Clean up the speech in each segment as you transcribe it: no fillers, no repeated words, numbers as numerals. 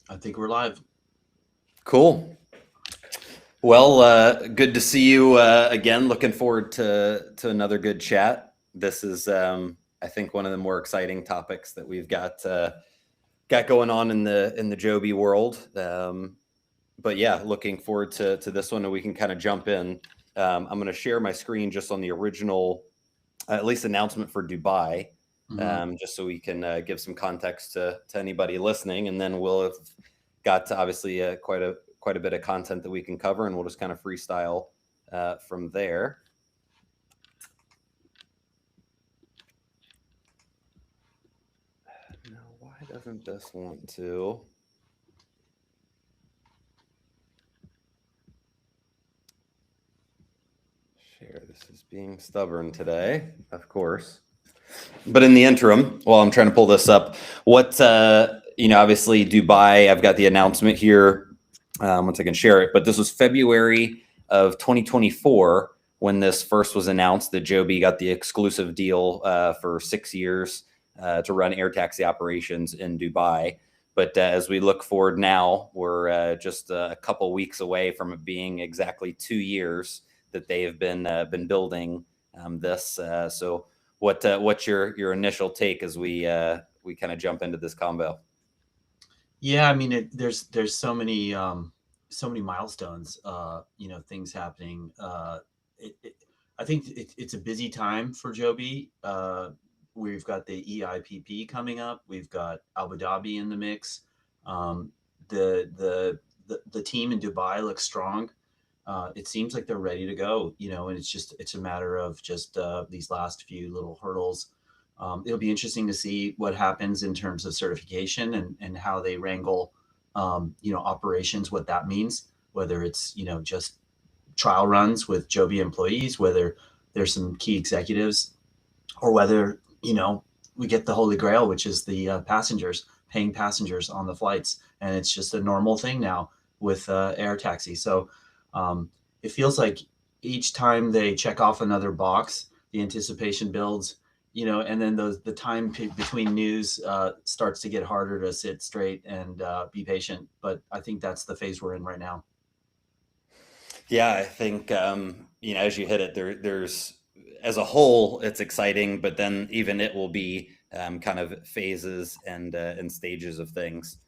I think we're live. Cool. Well, good to see you again. Looking forward to another good chat. This is, I think, one of the more exciting topics that we've got going on in the Joby world. But yeah, looking forward to this one, and we can kind of jump in. I'm going to share my screen just on the original, at least announcement for Dubai, Hmm. just so we can give some context to anybody listening, and then we'll have got to obviously quite a bit of content that we can cover, and we'll just kind of freestyle from there. Now, why doesn't this want to share? This is being stubborn today, of course. But in the interim, while I'm trying to pull this up, what obviously Dubai. I've got the announcement here. Once I can share it, but this was February of 2024 when this first was announced that Joby got the exclusive deal for 6 years to run air taxi operations in Dubai. But as we look forward now, we're just a couple weeks away from it being exactly 2 years that they have been building this. So what's your initial take as we kind of jump into this combo? Yeah, I mean, there's so many milestones, things happening. It, it, I think it's a busy time for Joby. We've got the EIPP coming up. We've got Abu Dhabi in the mix. Um, the team in Dubai looks strong. It seems like they're ready to go, and it's a matter of just these last few little hurdles. It'll be interesting to see what happens in terms of certification and how they wrangle, operations, what that means, whether it's, just trial runs with Joby employees, whether there's some key executives, or whether, we get the holy grail, which is the passengers, paying passengers on the flights. And it's just a normal thing now with air taxi. So it feels like each time they check off another box, the anticipation builds, and then the time between news starts to get harder to sit straight and be patient. But I think that's the phase we're in right now. Yeah, I think as you hit it, there's as a whole, it's exciting, but then even it will be kind of phases and stages of things.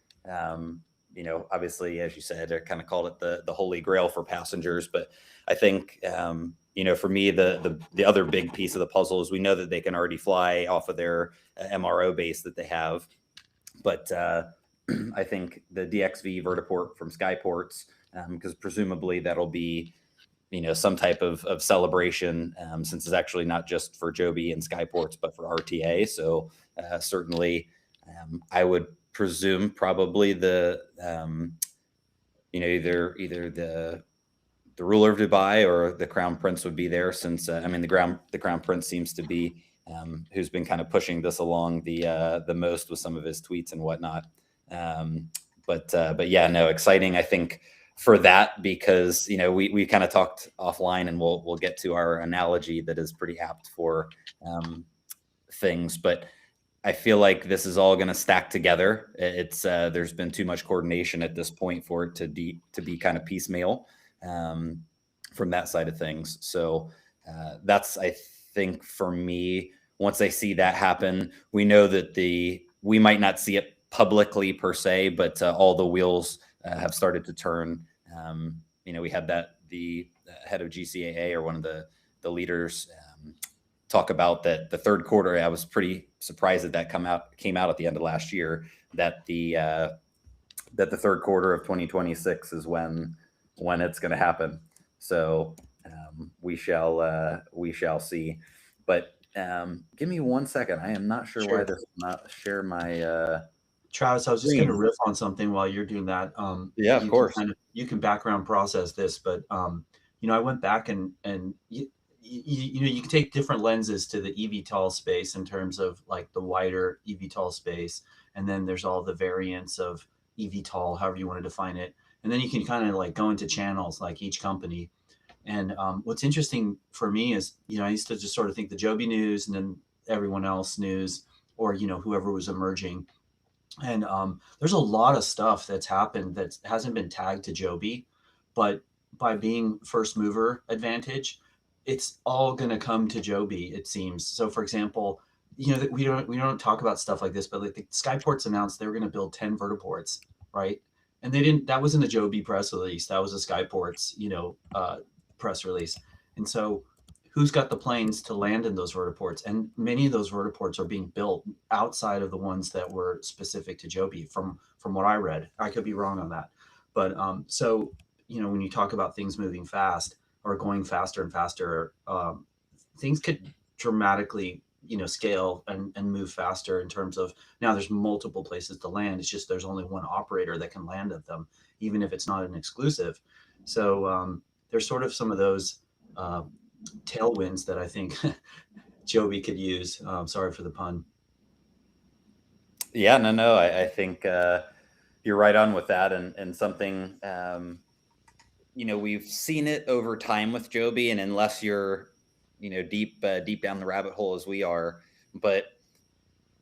Obviously, as you said, I kind of called it the holy grail for passengers, but I think for me, the other big piece of the puzzle is we know that they can already fly off of their MRO base that they have, but I think the DXV vertiport from Skyports, because presumably that'll be some type of celebration, since it's actually not just for Joby and Skyports but for RTA. So certainly, I would presume probably the either the ruler of Dubai or the crown prince would be there, since I mean the crown prince seems to be who's been kind of pushing this along the most with some of his tweets and whatnot. Um, but yeah, no, exciting. I think for that, because we kind of talked offline, and we'll get to our analogy that is pretty apt for um, things, but I feel like this is all going to stack together. It's there's been too much coordination at this point for it to be kind of piecemeal um, from that side of things. So that's, I think, for me. Once I see that happen, we know that we might not see it publicly per se, but all the wheels have started to turn. We had the head of GCAA, or one of the leaders, talk about that the third quarter. I was pretty surprised that came out at the end of last year, that the third quarter of 2026 is when it's going to happen. So we shall see. But give me 1 second. I am not sure why Sure. this will not share my Travis, I was just going to screen. riff on something while you're doing that. Yeah, of You can course. kind of you can background process this, but I went back and you can take different lenses to the eVTOL space in terms of like the wider eVTOL space, and then there's all the variants of eVTOL, however you want to define it, and then you can kind of like go into channels like each company. And what's interesting for me is, I used to just sort of think the Joby news and then everyone else news, or whoever was emerging. And there's a lot of stuff that's happened that hasn't been tagged to Joby, but by being first mover advantage, it's all going to come to Joby, it seems. So, for example, we don't talk about stuff like this, but like the Skyports announced they were going to build 10 vertiports, right? And they didn't. That wasn't a Joby press release. That was a Skyports, press release. And so, who's got the planes to land in those vertiports? And many of those vertiports are being built outside of the ones that were specific to Joby, from what I read. I could be wrong on that, but so when you talk about things moving fast or going faster and faster, things could dramatically scale and move faster in terms of now there's multiple places to land. It's just there's only one operator that can land at them, even if it's not an exclusive. So there's sort of some of those uh, tailwinds that I think Joby could use. Sorry for the pun. Yeah, no, I think you're right on with that, and something we've seen it over time with Joby, and unless you're deep down the rabbit hole as we are, but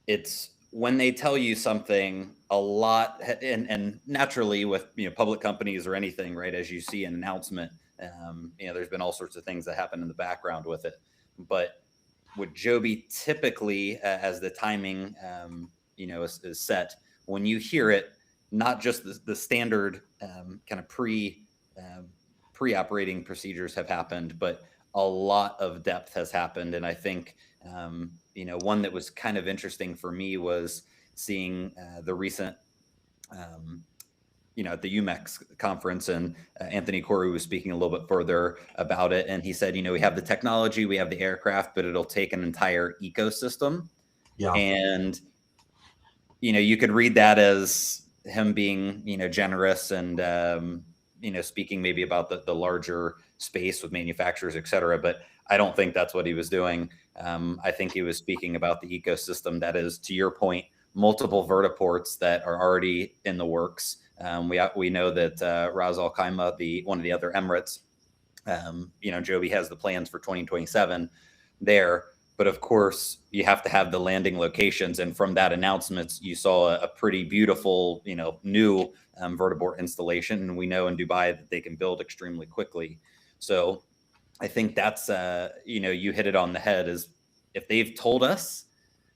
it's when they tell you something a lot, and naturally with public companies or anything, right? As you see an announcement, there's been all sorts of things that happen in the background with it, but with Joby, typically, as the timing, is set, when you hear it, not just the standard kind of um, pre-operating procedures have happened, but a lot of depth has happened. And I think, one that was kind of interesting for me was seeing the recent at the UMEX conference, and Anthony Corey was speaking a little bit further about it. And he said, we have the technology, we have the aircraft, but it'll take an entire ecosystem. Yeah, And, you could read that as him being, generous and, speaking maybe about the larger space with manufacturers, et cetera. But I don't think that's what he was doing. I think he was speaking about the ecosystem that is, to your point, multiple vertiports that are already in the works. We know that Ras Al Khaimah, one of the other Emirates, Joby has the plans for 2027 there. But of course, you have to have the landing locations. And from that announcement, you saw a pretty beautiful, new vertiport installation. And we know in Dubai that they can build extremely quickly. So I think that's, you hit it on the head, is if they've told us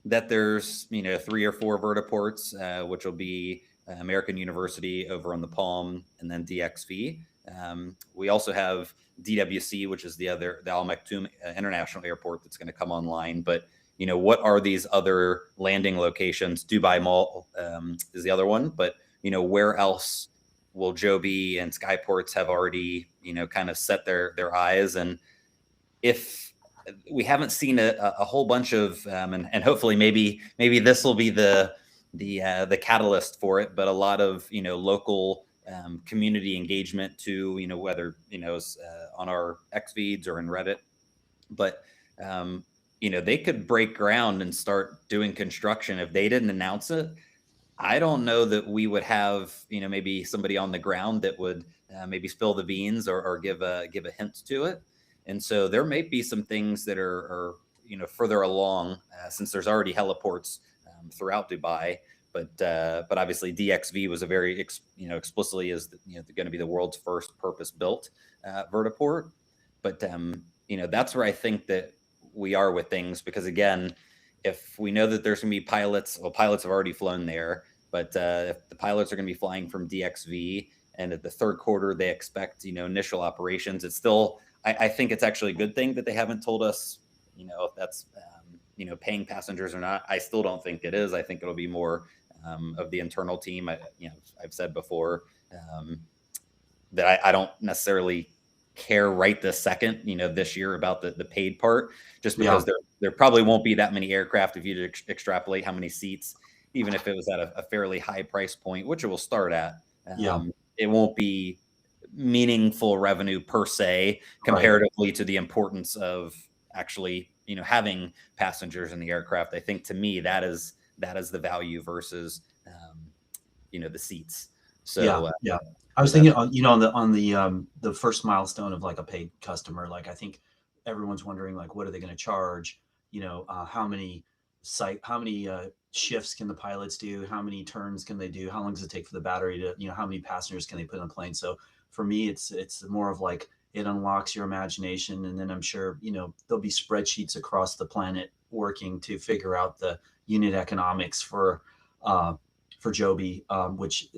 that there's, 3 or 4 vertiports, which will be American University over on the Palm, and then DXV. We also have DWC, which is the Al Maktoum International Airport that's going to come online. But what are these other landing locations? Dubai Mall is the other one, but where else will Joby and Skyports have already kind of set their eyes? And if we haven't seen a whole bunch of and hopefully maybe this will be the catalyst for it, but a lot of local community engagement to whether on our X feeds or in Reddit, but they could break ground and start doing construction. If they didn't announce it, I don't know that we would have maybe somebody on the ground that would maybe spill the beans or give a hint to it. And so there may be some things that are further along since there's already heliports throughout Dubai. But obviously DXV was a very explicitly is going to be the world's first purpose-built vertiport. But that's where I think that we are with things, because again, if we know that there's going to be pilots have already flown there, but if the pilots are going to be flying from DXV, and at the third quarter they expect initial operations, it's still, I think it's actually a good thing that they haven't told us if that's paying passengers or not. I still don't think it is. I think it'll be more of the internal team. I've said before that I don't necessarily care right this second, this year about the paid part, just because there probably won't be that many aircraft if you extrapolate how many seats, even if it was at a fairly high price point, which it will start at. yeah, It won't be meaningful revenue per se comparatively to the importance of actually having passengers in the aircraft. I think to me that is the value versus the seats. So yeah. I was thinking, on the first milestone of like a paid customer. Like I think everyone's wondering, like, what are they going to charge? How many shifts can the pilots do? How many turns can they do? How long does it take for the battery to, how many passengers can they put on the plane? So for me, it's more of like it unlocks your imagination, and then I'm sure there'll be spreadsheets across the planet working to figure out the unit economics for Joby, which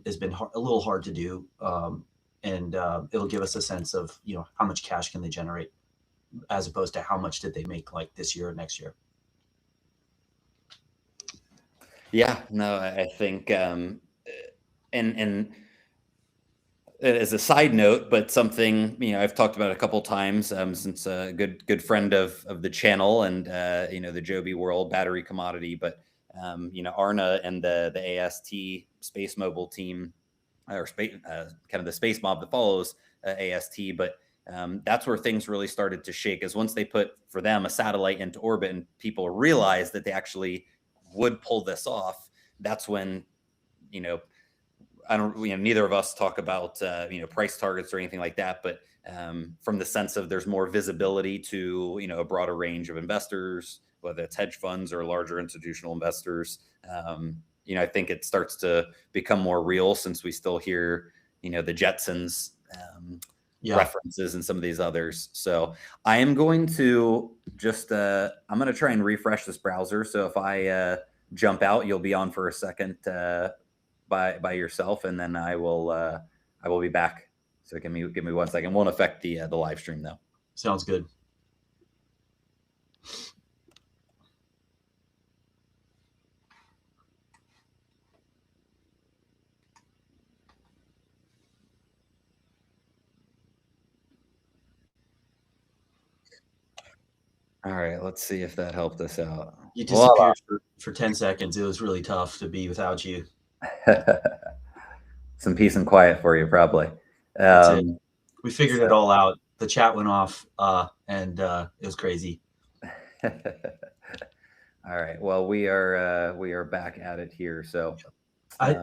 has been a little hard to do, and it'll give us a sense of how much cash can they generate, as opposed to how much did they make like this year or next year. Yeah, no, I think, and as a side note, but something I've talked about a couple times, since a good friend of the channel and the Joby world battery commodity, but Arna and the AST Space Mobile team, or space kind of the space mob that follows AST, but that's where things really started to shake, is once they put, for them, a satellite into orbit and people realized that they actually would pull this off. That's when neither of us talk about price targets or anything like that, but from the sense of there's more visibility to a broader range of investors, whether it's hedge funds or larger institutional investors. I think it starts to become more real, since we still hear the Jetsons references and some of these others. So I am going to just I'm going to try and refresh this browser. So if I jump out, you'll be on for a second by yourself, and then I will be back. So give me 1 second. Won't affect the live stream though. Sounds good. All right, let's see if that helped us out. You disappeared for 10 seconds. It was really tough to be without you. Some peace and quiet for you, probably. That's it. We figured it all out. The chat went off, and it was crazy. All right. Well, we are back at it here. So I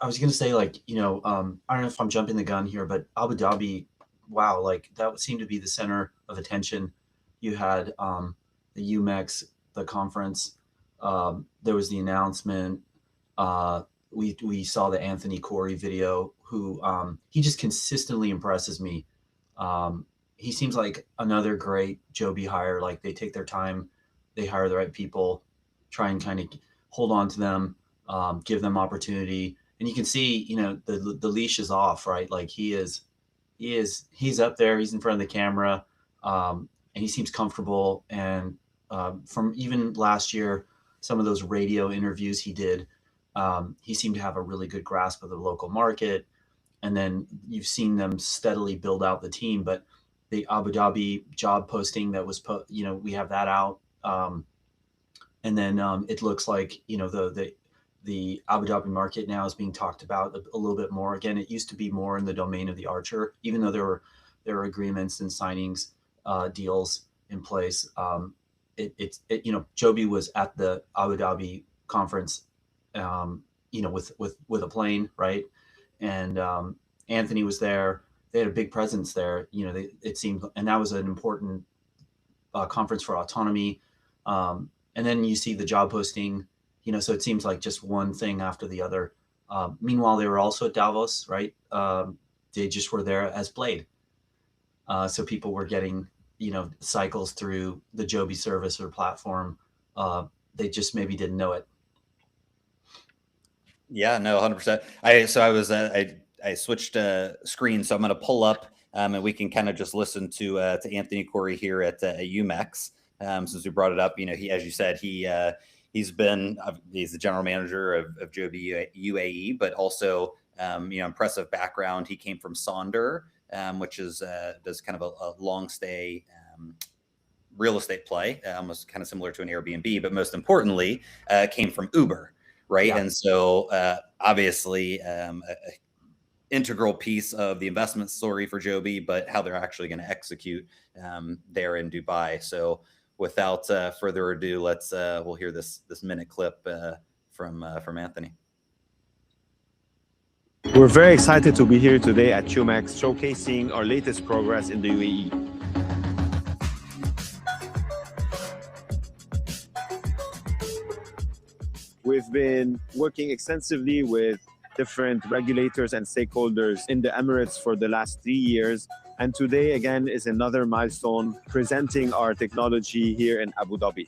was going to say, like, I don't know if I'm jumping the gun here, but Abu Dhabi, wow, like that seemed to be the center of attention. You had the UMEX, the conference. There was the announcement. We saw the Anthony Corey video, who he just consistently impresses me. He seems like another great Joby hire. Like, they take their time, they hire the right people, try and kind of hold on to them, give them opportunity. And you can see, the leash is off, right? Like he's up there, he's in front of the camera, and he seems comfortable. And from even last year, some of those radio interviews he did, he seemed to have a really good grasp of the local market. And then you've seen them steadily build out the team. But the Abu Dhabi job posting that was we have that out. And then it looks like, the Abu Dhabi market now is being talked about a little bit more. Again, it used to be more in the domain of the Archer, even though there were agreements and signings, deals in place. Joby was at the Abu Dhabi conference, with a plane, right? And Anthony was there. They had a big presence there. It seemed, and that was an important conference for autonomy. And then you see the job posting, so it seems like just one thing after the other. Meanwhile, they were also at Davos, right? They just were there as Blade. So people were getting, cycles through the Joby service or platform. They just maybe didn't know it. Yeah, no, 100%. I switched screens, so I'm going to pull up, and we can kind of just listen to Anthony Corey here at UMEX. Since we brought it up, he, as you said, he's the general manager of Joby UAE, but also impressive background. He came from Sonder, which is does kind of a long stay real estate play, almost kind of similar to an Airbnb, but most importantly, came from Uber. Right. Yeah. And so obviously an integral piece of the investment story for Joby, but how they're actually going to execute there in Dubai. So without further ado, we'll hear this minute clip from Anthony. We're very excited to be here today at UMEX, showcasing our latest progress in the UAE. we've been working extensively with different regulators and stakeholders in the Emirates for the last 3 years. And today, again, is another milestone presenting our technology here in Abu Dhabi.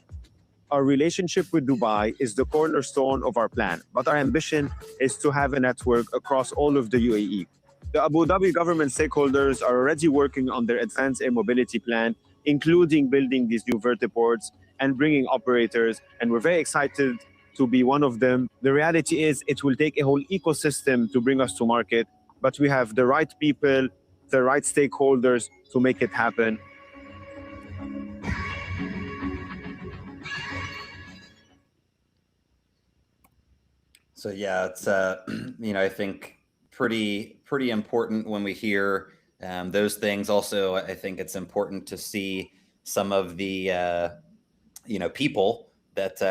Our relationship with Dubai is the cornerstone of our plan, but our ambition is to have a network across all of the UAE. The Abu Dhabi government stakeholders are already working on their advanced air mobility plan, including building these new vertiports and bringing operators, and we're very excited to be one of them. The reality is it will take a whole ecosystem to bring us to market, but we have the right people, the right stakeholders to make it happen. So yeah, it's I think pretty important when we hear those things. Also, I think it's important to see some of the people that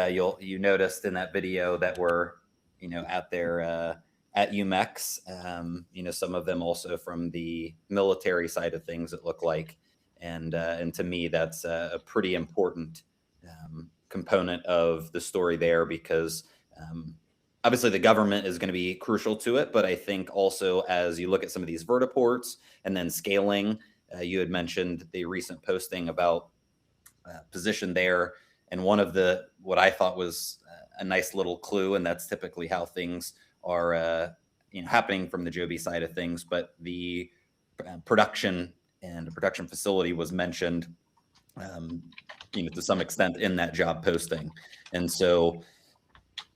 you noticed in that video that were at their at UMEX. Some of them also from the military side of things. It looked like, and to me, that's a pretty important component of the story there because. Obviously, the government is going to be crucial to it, but I think also as you look at some of these vertiports and then scaling, you had mentioned the recent posting about position there, and one of what I thought was a nice little clue, and that's typically how things are happening from the Joby side of things, but the production and the production facility was mentioned, to some extent in that job posting, and so.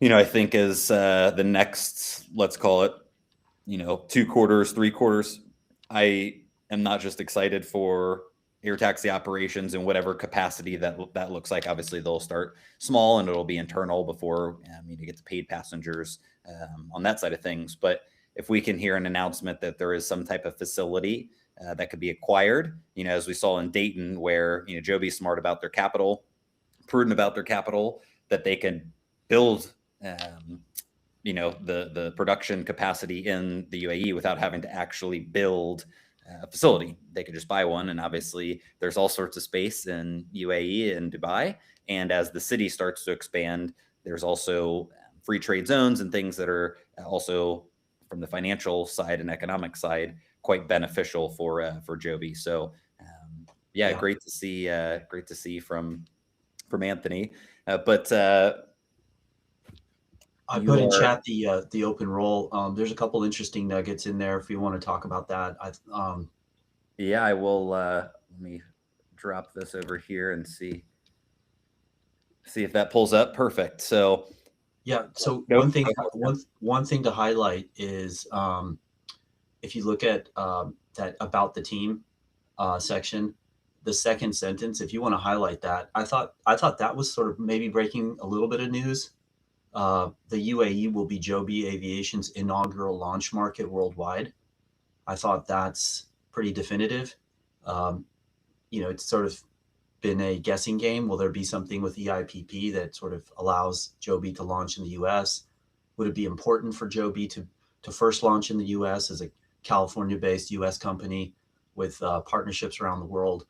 I think as the next, let's call it, 2 quarters, 3 quarters, I am not just excited for air taxi operations in whatever capacity that looks like. Obviously, they'll start small and it'll be internal before you get to paid passengers on that side of things. But if we can hear an announcement that there is some type of facility that could be acquired, as we saw in Dayton, where Joby's smart about their capital, prudent about their capital, that they can build the production capacity in the UAE without having to actually build a facility. They could just buy one. And obviously there's all sorts of space in UAE and Dubai. And as the city starts to expand, there's also free trade zones and things that are also from the financial side and economic side, quite beneficial for Joby. So yeah, great to see from Anthony. I put in chat the open role. There's a couple interesting nuggets in there if you want to talk about that. Yeah, I will. Let me drop this over here and see if that pulls up. Perfect. So yeah. So one thing to highlight is if you look at that about the team section, the second sentence. If you want to highlight that, I thought that was sort of maybe breaking a little bit of news. The UAE will be Joby Aviation's inaugural launch market worldwide. I thought that's pretty definitive. It's sort of been a guessing game. Will there be something with EIPP that sort of allows Joby to launch in the US? Would it be important for Joby to first launch in the US as a California-based US company with partnerships around the world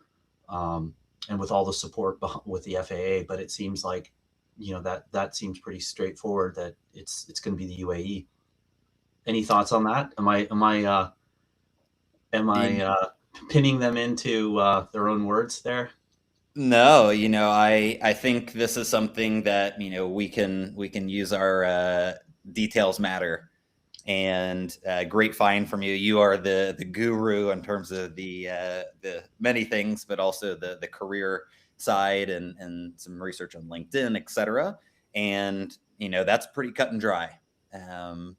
and with all the support with the FAA? But it seems like that seems pretty straightforward that it's going to be the UAE. Any thoughts on that? Am I pinning them into their own words there? No, I think this is something that we can use our details matter, and great find from you. You are the guru in terms of the many things, but also the career side and some research on LinkedIn, etc. And that's pretty cut and dry.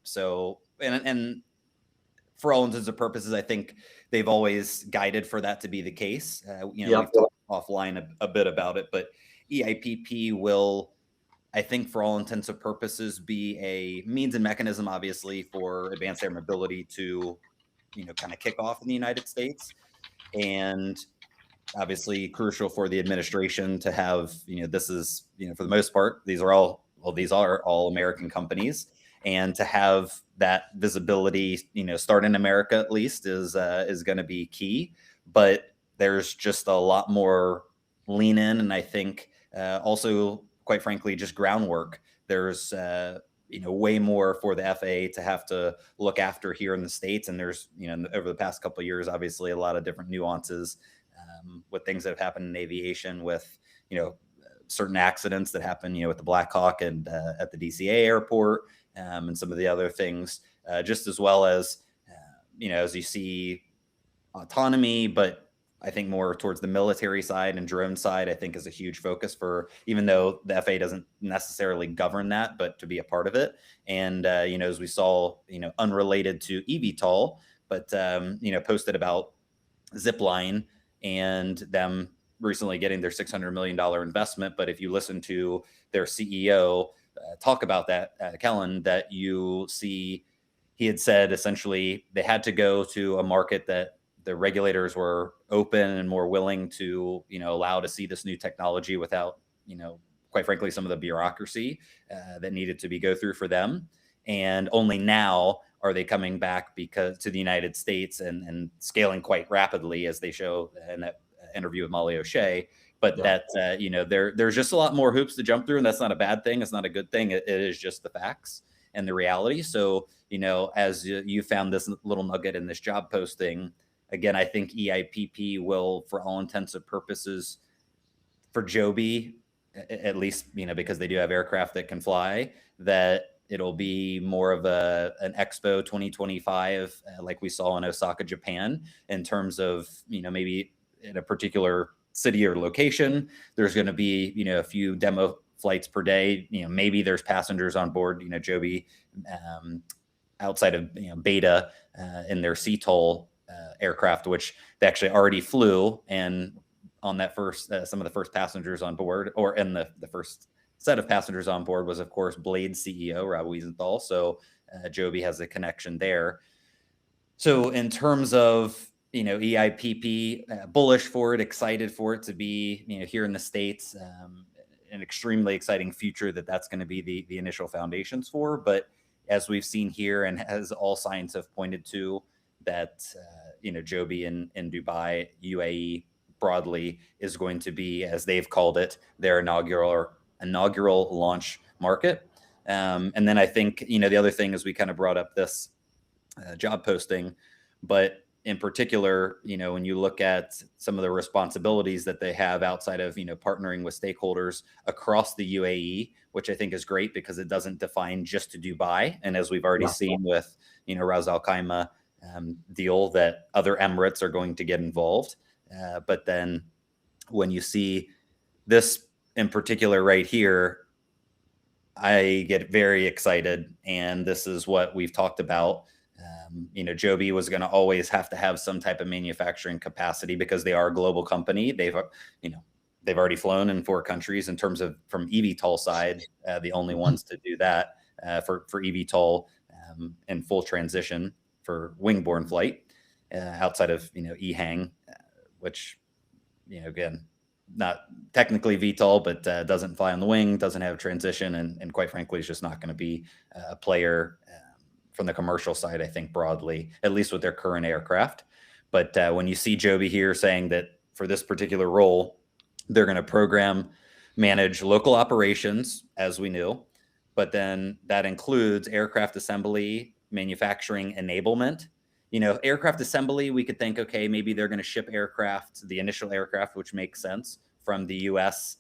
So and for all intents and purposes, I think they've always guided for that to be the case. We've talked offline a bit about it, but EIPP will, I think, for all intents and purposes, be a means and mechanism, obviously, for advanced air mobility to, kind of kick off in the United States, and obviously crucial for the administration to have, this is, for the most part, these are all American companies, and to have that visibility, start in America at least is going to be key. But there's just a lot more lean in, and I think also, quite frankly, just groundwork. There's way more for the FAA to have to look after here in the States. And there's, over the past couple of years, obviously a lot of different nuances with things that have happened in aviation with, certain accidents that happen, with the Black Hawk and at the DCA airport and some of the other things, just as well as, as you see autonomy, but I think more towards the military side and drone side, I think is a huge focus for, even though the FAA doesn't necessarily govern that, but to be a part of it. And, as we saw, unrelated to eVTOL, but, posted about Zipline and them recently getting their $600 million investment. But if you listen to their CEO talk about that, Kellen, that you see, he had said essentially they had to go to a market that the regulators were open and more willing to, allow to see this new technology without, quite frankly, some of the bureaucracy that needed to be go through for them. And only now are they coming back because to the United States and scaling quite rapidly, as they show in that interview with Molly O'Shea. But that, there's just a lot more hoops to jump through. And that's not a bad thing. It's not a good thing. It is just the facts and the reality. So, as you found this little nugget in this job posting, again, I think EIPP will, for all intents and purposes, for Joby, at least, because they do have aircraft that can fly, that it'll be more of an Expo 2025, like we saw in Osaka, Japan, in terms of, maybe in a particular city or location, there's going to be, a few demo flights per day. Maybe there's passengers on board, Joby, outside of, beta in their CTOL aircraft, which they actually already flew. And on that first, some of the first passengers on board, or in the first set of passengers on board was, of course, Blade CEO Rob Wiesenthal. So Joby has a connection there. So in terms of, EIPP, bullish for it, excited for it to be, here in the States, an extremely exciting future that's going to be the initial foundations for. But as we've seen here, and as all signs have pointed to, that, Joby in Dubai, UAE broadly, is going to be, as they've called it, their inaugural launch market. And then I think, the other thing is we kind of brought up this job posting, but in particular, when you look at some of the responsibilities that they have outside of, partnering with stakeholders across the UAE, which I think is great because it doesn't define just to Dubai. And as we've already seen with, Ras Al Khaimah deal, that other Emirates are going to get involved. But then when you see this in particular right here, I get very excited. And this is what we've talked about. Joby was going to always have to have some type of manufacturing capacity because they are a global company. They've already flown in 4 countries in terms of, from eVTOL side, the only ones to do that for eVTOL in full transition for wing-borne flight outside of, EHang, which, again, not technically VTOL, but doesn't fly on the wing, doesn't have transition, and quite frankly, is just not going to be a player from the commercial side, I think, broadly, at least with their current aircraft. But when you see Joby here saying that for this particular role, they're going to program, manage local operations, as we knew, but then that includes aircraft assembly, manufacturing enablement. Aircraft assembly, we could think, okay, maybe they're going to ship aircraft, the initial aircraft, which makes sense, from the US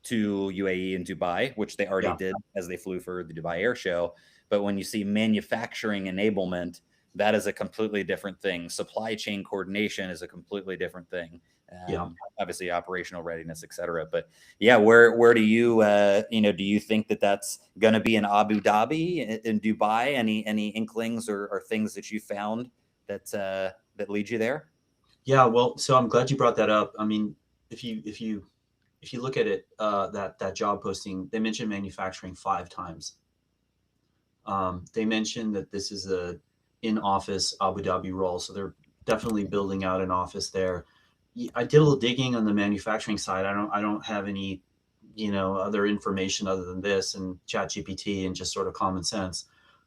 to UAE and Dubai, which they already did as they flew for the Dubai Air Show. But when you see manufacturing enablement, that is a completely different thing. Supply chain coordination is a completely different thing. Obviously operational readiness, et cetera. But yeah, where do you, do you think that that's going to be in Abu Dhabi, in Dubai? Any inklings or things that you found that lead you there? Yeah, well, so I'm glad you brought that up. I mean, if you look at it, that job posting, they mentioned manufacturing 5 times. They mentioned that this is a in-office Abu Dhabi role, so they're definitely building out an office there. I did a little digging on the manufacturing side. I don't have any, other information other than this and ChatGPT and just sort of common sense.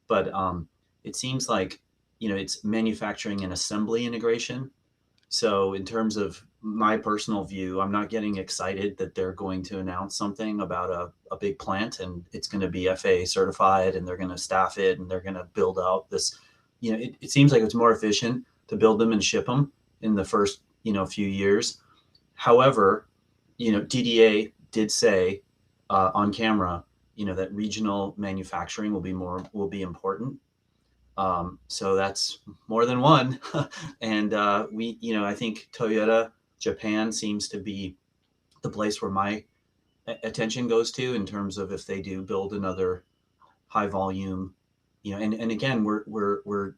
But it seems like, it's manufacturing and assembly integration. So in terms of my personal view, I'm not getting excited that they're going to announce something about a big plant and it's going to be FAA certified and they're going to staff it and they're going to build out this. It seems like it's more efficient to build them and ship them in the first few years. However, DDA did say on camera, that regional manufacturing will be important. So that's more than one. And I think Toyota Japan seems to be the place where my attention goes to in terms of if they do build another high volume, and again, we're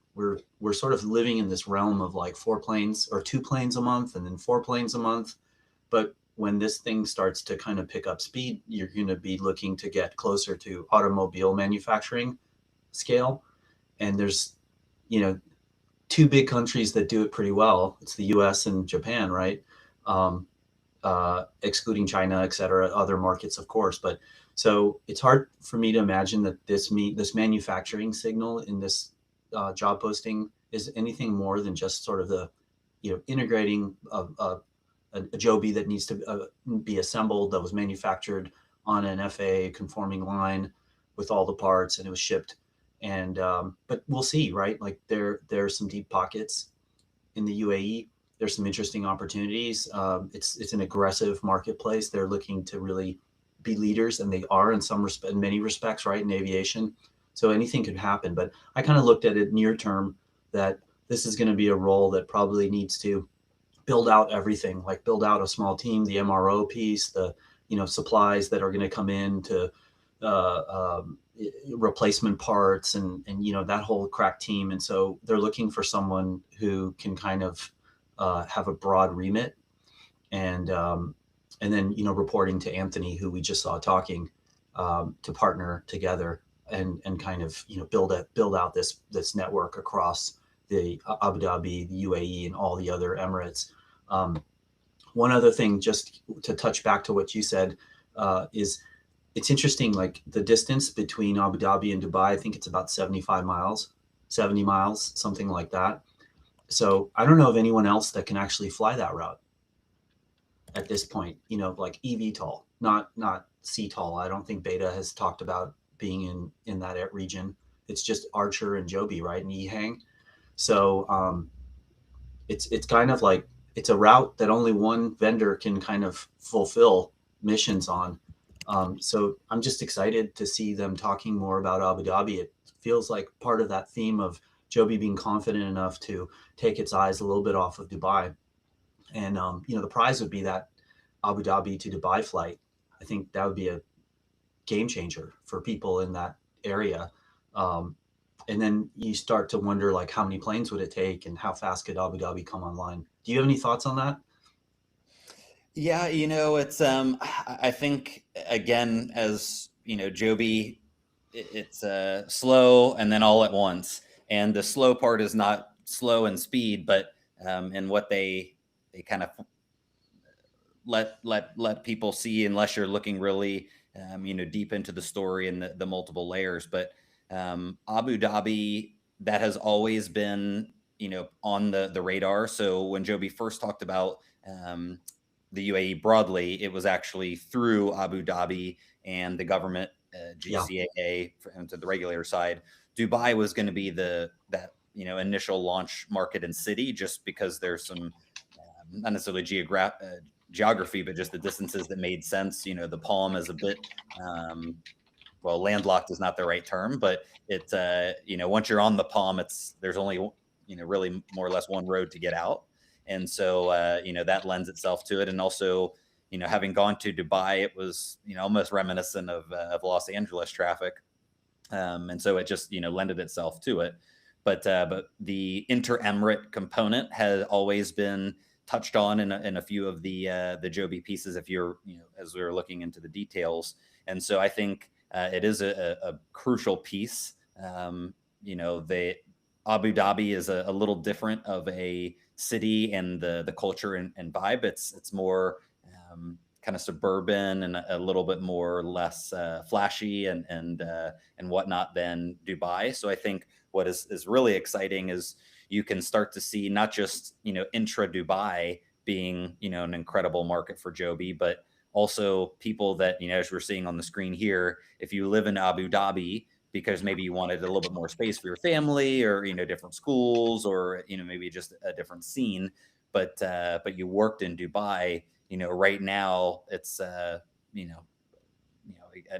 sort of living in this realm of like 4 planes or 2 planes a month and then 4 planes a month. But when this thing starts to kind of pick up speed, you're going to be looking to get closer to automobile manufacturing scale. And there's, 2 big countries that do it pretty well. It's the US and Japan, right? Excluding China, et cetera, other markets, of course. But so it's hard for me to imagine that this manufacturing signal in this job posting is anything more than just sort of the, integrating a Joby that needs to be assembled, that was manufactured on an FAA conforming line with all the parts, and it was shipped. And but we'll see, right? Like there's some deep pockets in the UAE. There's some interesting opportunities. It's an aggressive marketplace. They're looking to really be leaders, and they are in many respects, right, in aviation. So anything could happen. But I kind of looked at it near term that this is going to be a role that probably needs to build out everything, like build out a small team, the MRO piece, the supplies that are going to come in to replacement parts, and that whole crack team. And so they're looking for someone who can kind of have a broad remit, and then reporting to Anthony, who we just saw talking, to partner together and kind of build out this network across the Abu Dhabi, the UAE, and all the other Emirates. One other thing, just to touch back to what you said, is it's interesting, like the distance between Abu Dhabi and Dubai, I think it's about 70 miles, something like that. So I don't know of anyone else that can actually fly that route at this point, like eVTOL, not CTOL. I don't think Beta has talked about being in that region. It's just Archer and Joby, right? And EHang. So it's kind of like, it's a route that only one vendor can kind of fulfill missions on. So I'm just excited to see them talking more about Abu Dhabi. It feels like part of that theme of Joby being confident enough to take its eyes a little bit off of Dubai. And, the prize would be that Abu Dhabi to Dubai flight. I think that would be a game changer for people in that area. And then you start to wonder, like, how many planes would it take and how fast could Abu Dhabi come online? Do you have any thoughts on that? Yeah, it's I think, again, as Joby, it's slow and then all at once. And the slow part is not slow in speed, but in what they kind of let people see, unless you're looking really deep into the story and the multiple layers. But Abu Dhabi, that has always been on the radar. So when Joby first talked about the UAE broadly, it was actually through Abu Dhabi and the government, GCAA, to the regulator side. Dubai was going to be that initial launch market and city, just because there's some not necessarily geography, but just the distances that made sense. The Palm is a bit well, landlocked is not the right term, but it's once you're on the Palm, there's only really more or less one road to get out. And so, that lends itself to it. And also, having gone to Dubai, it was, almost reminiscent of Los Angeles traffic. And so it just, lended itself to it. But the inter-emirate component has always been touched on in a few of the Joby pieces, if you're, as we were looking into the details. And so I think it is a crucial piece. Abu Dhabi is a little different of a city, and the culture and vibe. It's more kind of suburban and a little bit more less flashy and whatnot than Dubai. So I think what is really exciting is you can start to see not just intra Dubai being, an incredible market for Joby, but also people that, as we're seeing on the screen here, if you live in Abu Dhabi because maybe you wanted a little bit more space for your family, or, different schools, or, maybe just a different scene, but you worked in Dubai, right now it's,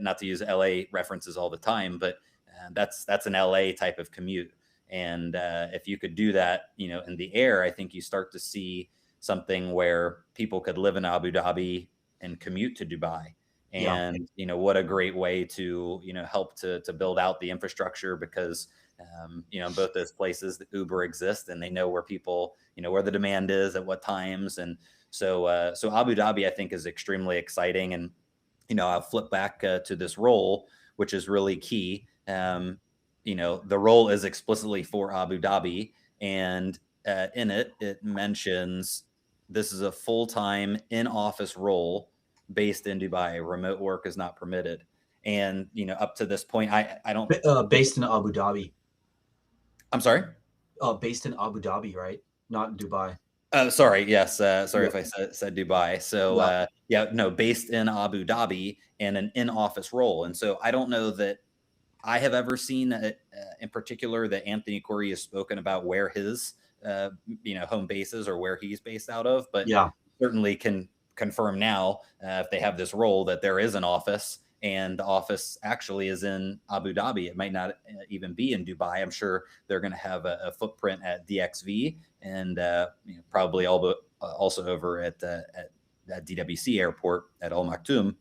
not to use LA references all the time, but that's an LA type of commute. And if you could do that, in the air, I think you start to see something where people could live in Abu Dhabi and commute to Dubai. And, what a great way to, help to build out the infrastructure, because, in both those places, the Uber exists and they know where people, where the demand is at what times. And so, so Abu Dhabi, I think, is extremely exciting. And, I'll flip back to this role, which is really key. The role is explicitly for Abu Dhabi, and in it, it mentions this is a full-time in-office role based in Dubai. Remote work is not permitted. And, up to this point, I don't. Based in Abu Dhabi. I'm sorry? Based in Abu Dhabi, right? Not in Dubai. Sorry. Yes. Sorry if I said Dubai. So, no, based in Abu Dhabi and an in-office role. And so I don't know that I have ever seen in particular that Anthony Corey has spoken about where his, home base is, or where he's based out of, but certainly can confirm now if they have this role that there is an office, and the office actually is in Abu Dhabi. It might not even be in Dubai. I'm sure they're going to have a footprint at DXV, and probably also over at DWC airport at Al Maktoum.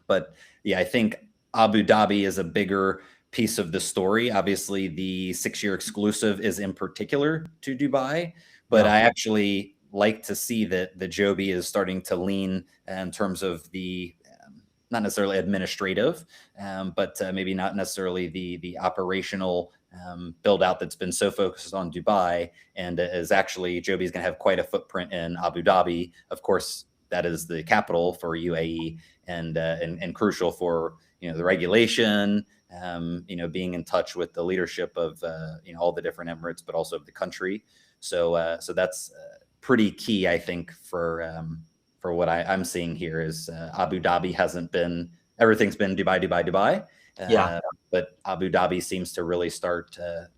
But I think Abu Dhabi is a bigger piece of the story. Obviously, the 6-year exclusive is in particular to Dubai, but I actually like to see that the Joby is starting to lean in terms of the not necessarily administrative, but maybe not necessarily the operational build out that's been so focused on Dubai, and is actually Joby is going to have quite a footprint in Abu Dhabi. Of course, that is the capital for UAE, and crucial for the regulation, being in touch with the leadership of all the different Emirates, but also of the country. So that's pretty key, I think, for what I'm seeing here is Abu Dhabi hasn't been, everything's been Dubai. But Abu Dhabi seems to really start to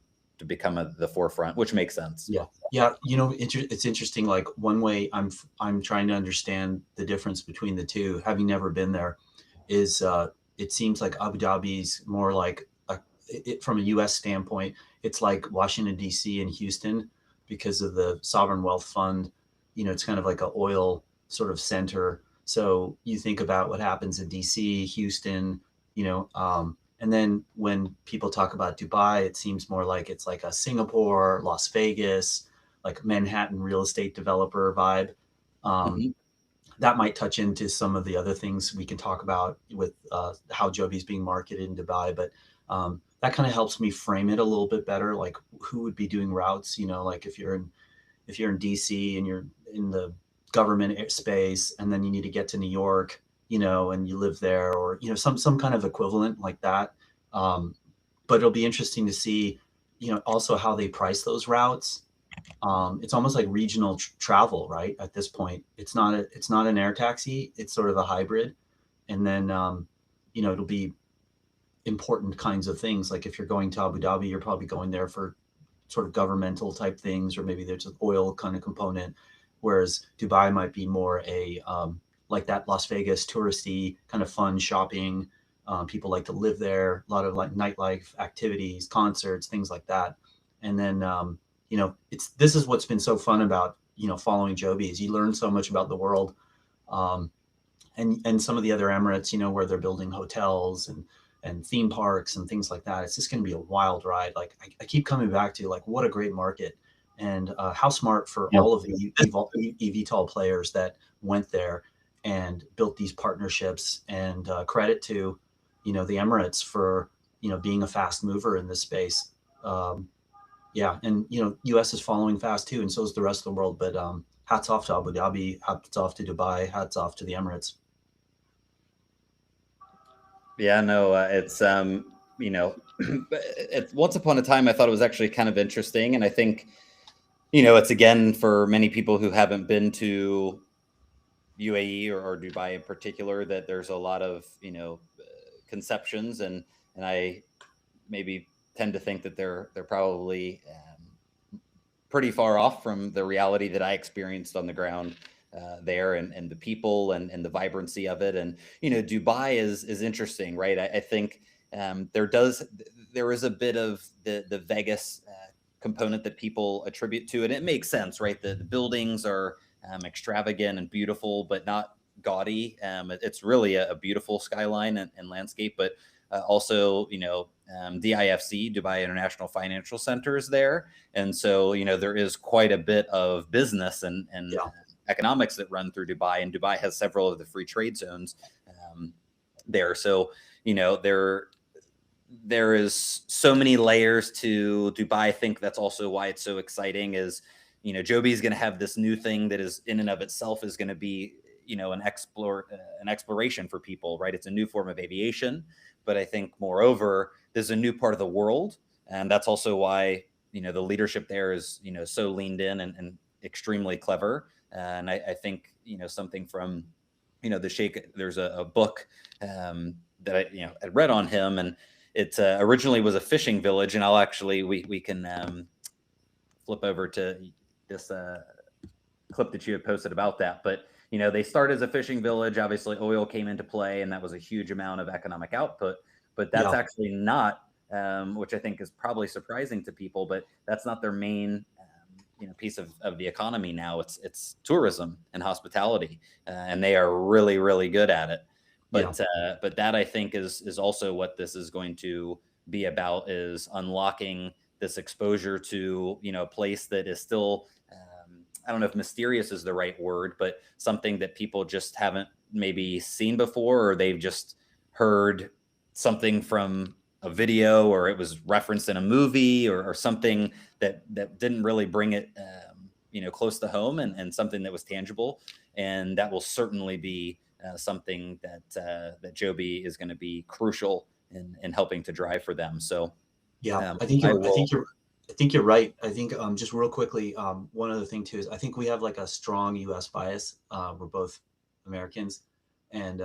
become the forefront, which makes sense. Yeah. It's interesting. Like, one way I'm trying to understand the difference between the two, having never been there, is it seems like Abu Dhabi's more like from a U.S. standpoint, it's like Washington, D.C. and Houston, because of the sovereign wealth fund. It's kind of like an oil sort of center. So you think about what happens in DC, Houston, and then when people talk about Dubai, it seems more like it's like a Singapore, Las Vegas, like Manhattan real estate developer vibe. That might touch into some of the other things we can talk about with how Joby's being marketed in Dubai, but that kind of helps me frame it a little bit better. Like, who would be doing routes? Like if you're in DC and you're in the government space, and then you need to get to New York, and you live there, or some kind of equivalent like that. But it'll be interesting to see, also how they price those routes. It's almost like regional travel, right? At this point, it's not an air taxi. It's sort of a hybrid, and then it'll be important kinds of things. Like if you're going to Abu Dhabi, you're probably going there for sort of governmental type things, or maybe there's an oil kind of component. Whereas Dubai might be more a like that Las Vegas touristy kind of fun shopping. People like to live there. A lot of like nightlife activities, concerts, things like that. And then this is what's been so fun about following Joby, is you learn so much about the world, and some of the other Emirates, where they're building hotels and theme parks and things like that. It's just going to be a wild ride. Like I keep coming back to, like, what a great market. And how smart for all of the eVTOL players that went there and built these partnerships, and credit to, the Emirates for, being a fast mover in this space. And, US is following fast too, and so is the rest of the world. But hats off to Abu Dhabi, hats off to Dubai, hats off to the Emirates. Yeah, no, it's, it's once upon a time, I thought it was actually kind of interesting. And I think, It's again for many people who haven't been to UAE or Dubai in particular, that there's a lot of conceptions, and I maybe tend to think that they're probably pretty far off from the reality that I experienced on the ground there, and the people and the vibrancy of it. And Dubai is interesting, right? I think there is a bit of the Vegas component that people attribute to it. It makes sense, right? The buildings are extravagant and beautiful, but not gaudy. It's really a beautiful skyline and landscape, but also, DIFC, Dubai International Financial Center, is there. And so, there is quite a bit of business and Yeah. economics that run through Dubai, and Dubai has several of the free trade zones there. So, there is so many layers to Dubai. I think that's also why it's so exciting is, Joby is going to have this new thing that is in and of itself is going to be, an exploration for people, right? It's a new form of aviation, but I think moreover, there's a new part of the world. And that's also why, the leadership there is, so leaned in and extremely clever. And I think, something from, the Sheikh, there's a book that I read on him, and it originally was a fishing village. And I'll actually, we can flip over to this clip that you had posted about that. But, they started as a fishing village. Obviously, oil came into play, and that was a huge amount of economic output. But that's Yeah. actually not, which I think is probably surprising to people, but that's not their main piece of the economy now. It's tourism and hospitality, and they are really, really good at it. Yeah. But that, I think, is also what this is going to be about, is unlocking this exposure to a place that is still, I don't know if mysterious is the right word, but something that people just haven't maybe seen before, or they've just heard something from a video, or it was referenced in a movie, or something that didn't really bring it close to home, and something that was tangible. And that will certainly be something that Joby is going to be crucial in helping to drive for them. So Yeah. I will. I think you're right. I think just real quickly, one other thing too is I think we have like a strong U.S. bias. We're both Americans, and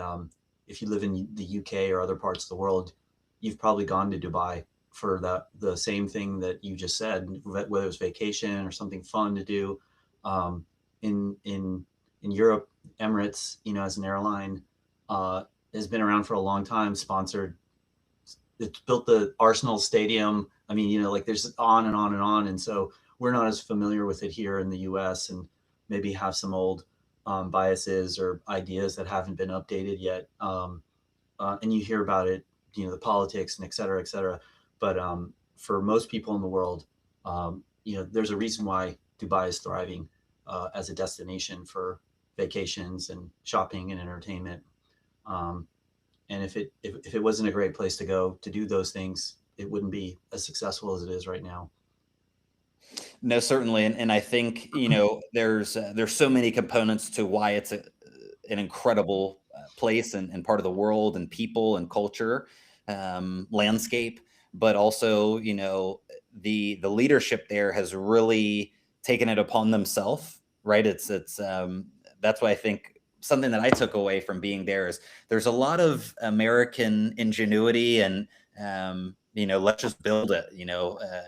if you live in the UK or other parts of the world, you've probably gone to Dubai for the same thing that you just said, whether it's vacation or something fun to do. Um, in Europe, Emirates, as an airline, uh, has been around for a long time. Sponsored, it built the Arsenal Stadium. I mean, like there's on and on and on. And so we're not as familiar with it here in the US, and maybe have some old biases or ideas that haven't been updated yet. And you hear about it, the politics and et cetera, et cetera. But for most people in the world, there's a reason why Dubai is thriving as a destination for vacations and shopping and entertainment. Um, and if it wasn't a great place to go to do those things, it wouldn't be as successful as it is right now. No, certainly, and I think there's so many components to why it's an incredible place and part of the world, and people and culture, landscape, but also the leadership there has really taken it upon themselves, right? It's that's why I think something that I took away from being there is there's a lot of American ingenuity, and let's just build it,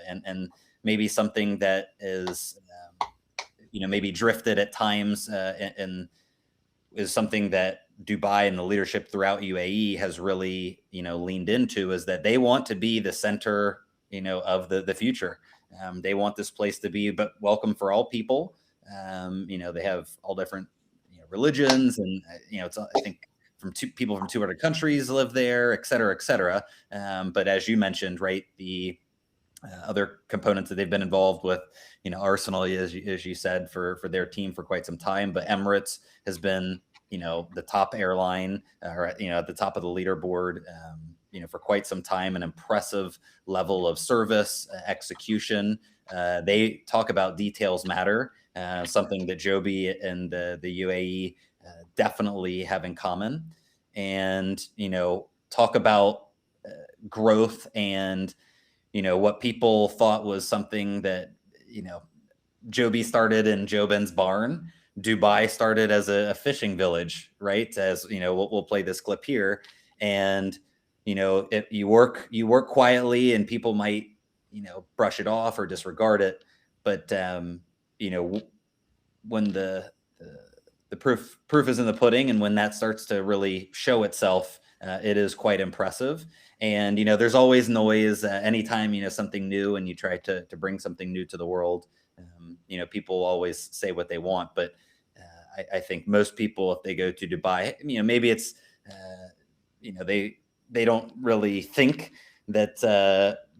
and maybe something that is maybe drifted at times, and is something that Dubai and the leadership throughout UAE has really leaned into, is that they want to be the center of the future. They want this place to be but welcome for all people. They have all different religions, and it's, I think, from people from 200 countries live there, et cetera, et cetera. But as you mentioned, right, the other components that they've been involved with, Arsenal, as you said, for their team for quite some time, but Emirates has been, the top airline, or at the top of the leaderboard, for quite some time. An impressive level of service, execution. They talk about details matter, something that Joby and the UAE definitely have in common. And talk about growth, and what people thought was something that Joby started in Jobin's barn. Dubai started as a fishing village, right? As you know, we'll play this clip here, and you know, if you work quietly, and people might, you know, brush it off or disregard it, but you know, when the proof is in the pudding, and when that starts to really show itself, it is quite impressive. And you know, there's always noise anytime, you know, something new, and you try to bring something new to the world. You know, people always say what they want, but I think most people, if they go to Dubai, you know, maybe it's you know, they don't really think that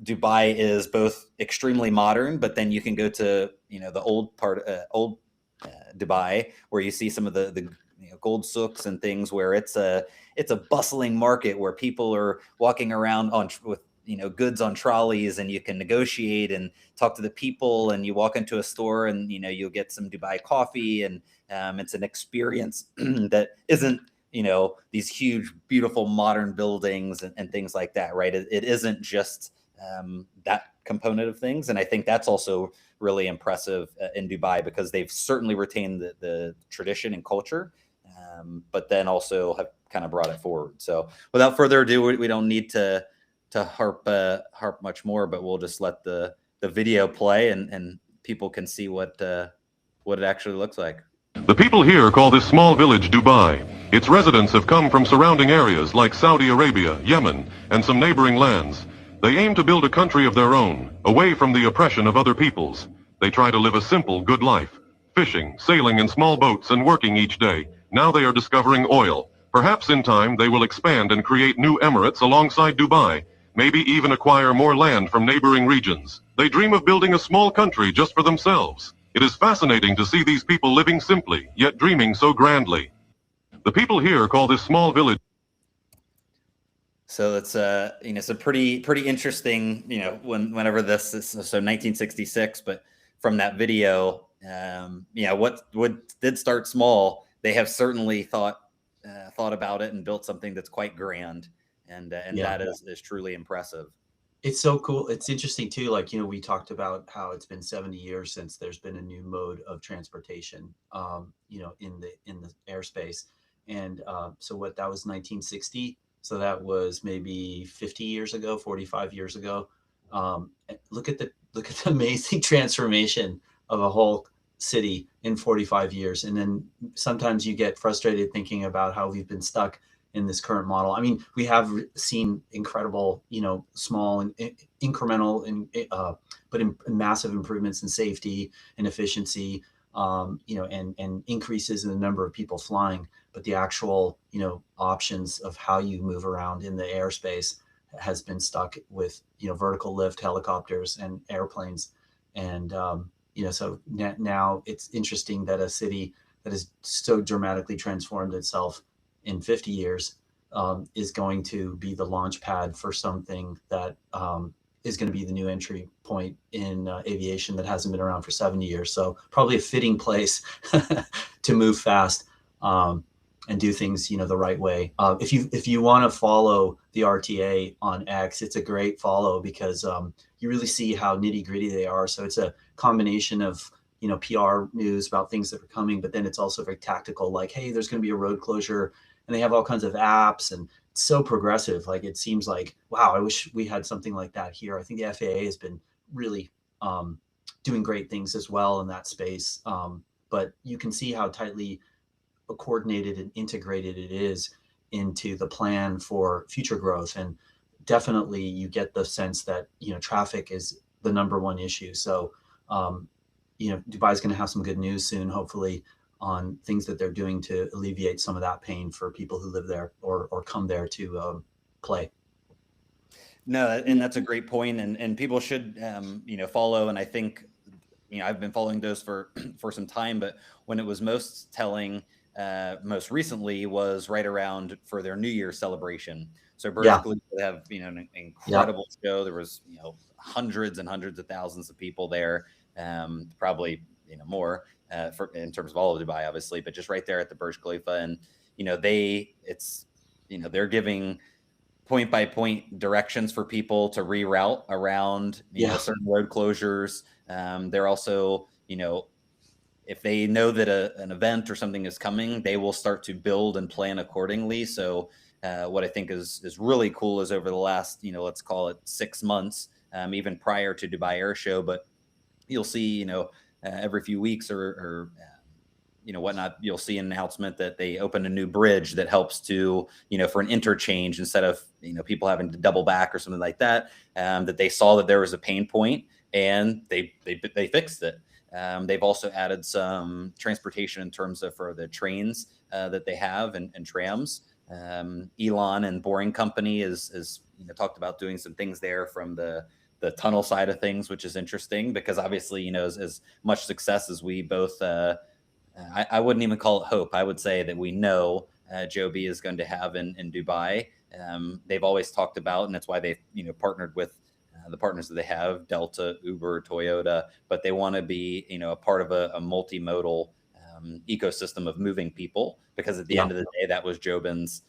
Dubai is both extremely modern, but then you can go to, you know, the old Dubai, where you see some of the you know, gold souks and things, where it's a bustling market where people are walking around with, you know, goods on trolleys, and you can negotiate and talk to the people, and you walk into a store, and you know, you'll get some Dubai coffee, and it's an experience that isn't, you know, these huge beautiful modern buildings and things like that, right? It isn't just that component of things, and I think that's also really impressive in Dubai, because they've certainly retained the tradition and culture, but then also have kind of brought it forward. So without further ado, we don't need to harp much more, but we'll just let the video play, and people can see what it actually looks like. The people here call this small village Dubai. Its residents have come from surrounding areas like Saudi Arabia, Yemen, and some neighboring lands. They aim to build a country of their own, away from the oppression of other peoples. They try to live a simple, good life, fishing, sailing in small boats, and working each day. Now they are discovering oil. Perhaps in time they will expand and create new emirates alongside Dubai, maybe even acquire more land from neighboring regions. They dream of building a small country just for themselves. It is fascinating to see these people living simply, yet dreaming so grandly. The people here call this small village. So it's you know, it's a pretty interesting, you know, whenever this is, so 1966, but from that video, yeah, what did start small, they have certainly thought about it and built something that's quite grand, and Yeah. that is truly impressive. It's so cool. It's interesting too. Like, you know, we talked about how it's been 70 years since there's been a new mode of transportation, you know, in the airspace. And so what, that was 1960. So that was maybe 50 years ago, 45 years ago. Look at the amazing transformation of a whole city in 45 years. And then sometimes you get frustrated thinking about how we've been stuck in this current model. I mean, we have seen incredible, you know, small and incremental and massive improvements in safety and efficiency, you know, and increases in the number of people flying. But the actual, you know, options of how you move around in the airspace has been stuck with, you know, vertical lift helicopters and airplanes. And you know, so now it's interesting that a city that has so dramatically transformed itself in 50 years is going to be the launch pad for something that is going to be the new entry point in aviation that hasn't been around for 70 years. So probably a fitting place to move fast and do things, you know, the right way. If you want to follow the RTA on X, it's a great follow, because you really see how nitty gritty they are. So it's a combination of, you know, PR news about things that are coming, but then it's also very tactical, like, hey, there's going to be a road closure, and they have all kinds of apps, and it's so progressive. Like, it seems like, wow, I wish we had something like that here. I think the FAA has been really doing great things as well in that space. But you can see how tightly coordinated and integrated it is into the plan for future growth. And definitely you get the sense that, you know, traffic is the number one issue. So, you know, Dubai is going to have some good news soon, hopefully, on things that they're doing to alleviate some of that pain for people who live there or come there to play. No, and that's a great point, and people should you know, follow. And I think, you know, I've been following those for some time, but when it was most telling most recently was right around for their New Year celebration. So Burj Khalifa have, you know, an incredible show. There was, you know, hundreds and hundreds of thousands of people there, probably, you know, more in terms of all of Dubai, obviously, but just right there at the Burj Khalifa. And, you know, you know, they're giving point by point directions for people to reroute around, you know, certain road closures. They're also, if they know that an event or something is coming, they will start to build and plan accordingly. So what I think is really cool is over the last, let's call it 6 months, even prior to Dubai Air Show, but you'll see, every few weeks or whatnot, you'll see an announcement that they opened a new bridge that helps to, for an interchange instead of, people having to double back or something like that, that they saw that there was a pain point and they fixed it. They've also added some transportation in terms of for the trains that they have and trams. Elon and Boring Company is talked about doing some things there from the tunnel side of things, which is interesting because obviously, as much success as we both, I wouldn't even call it hope. I would say that we know Joby is going to have in Dubai. They've always talked about, and that's why they've partnered with the partners that they have, Delta, Uber, Toyota, but they want to be a part of a multimodal ecosystem of moving people, because at the end of the day, that was Jobin's,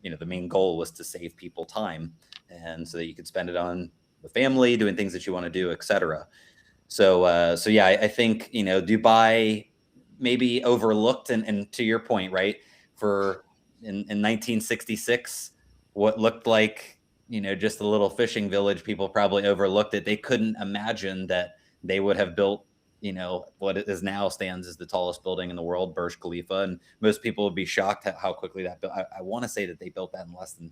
the main goal was to save people time, and so that you could spend it on the family, doing things that you want to do, etc. So yeah, I think Dubai maybe overlooked, and to your point, right, for in 1966, what looked like just a little fishing village, people probably overlooked it. They couldn't imagine that they would have built what it is now stands as the tallest building in the world, Burj Khalifa, and most people would be shocked at how quickly that built. I want to say that they built that in less than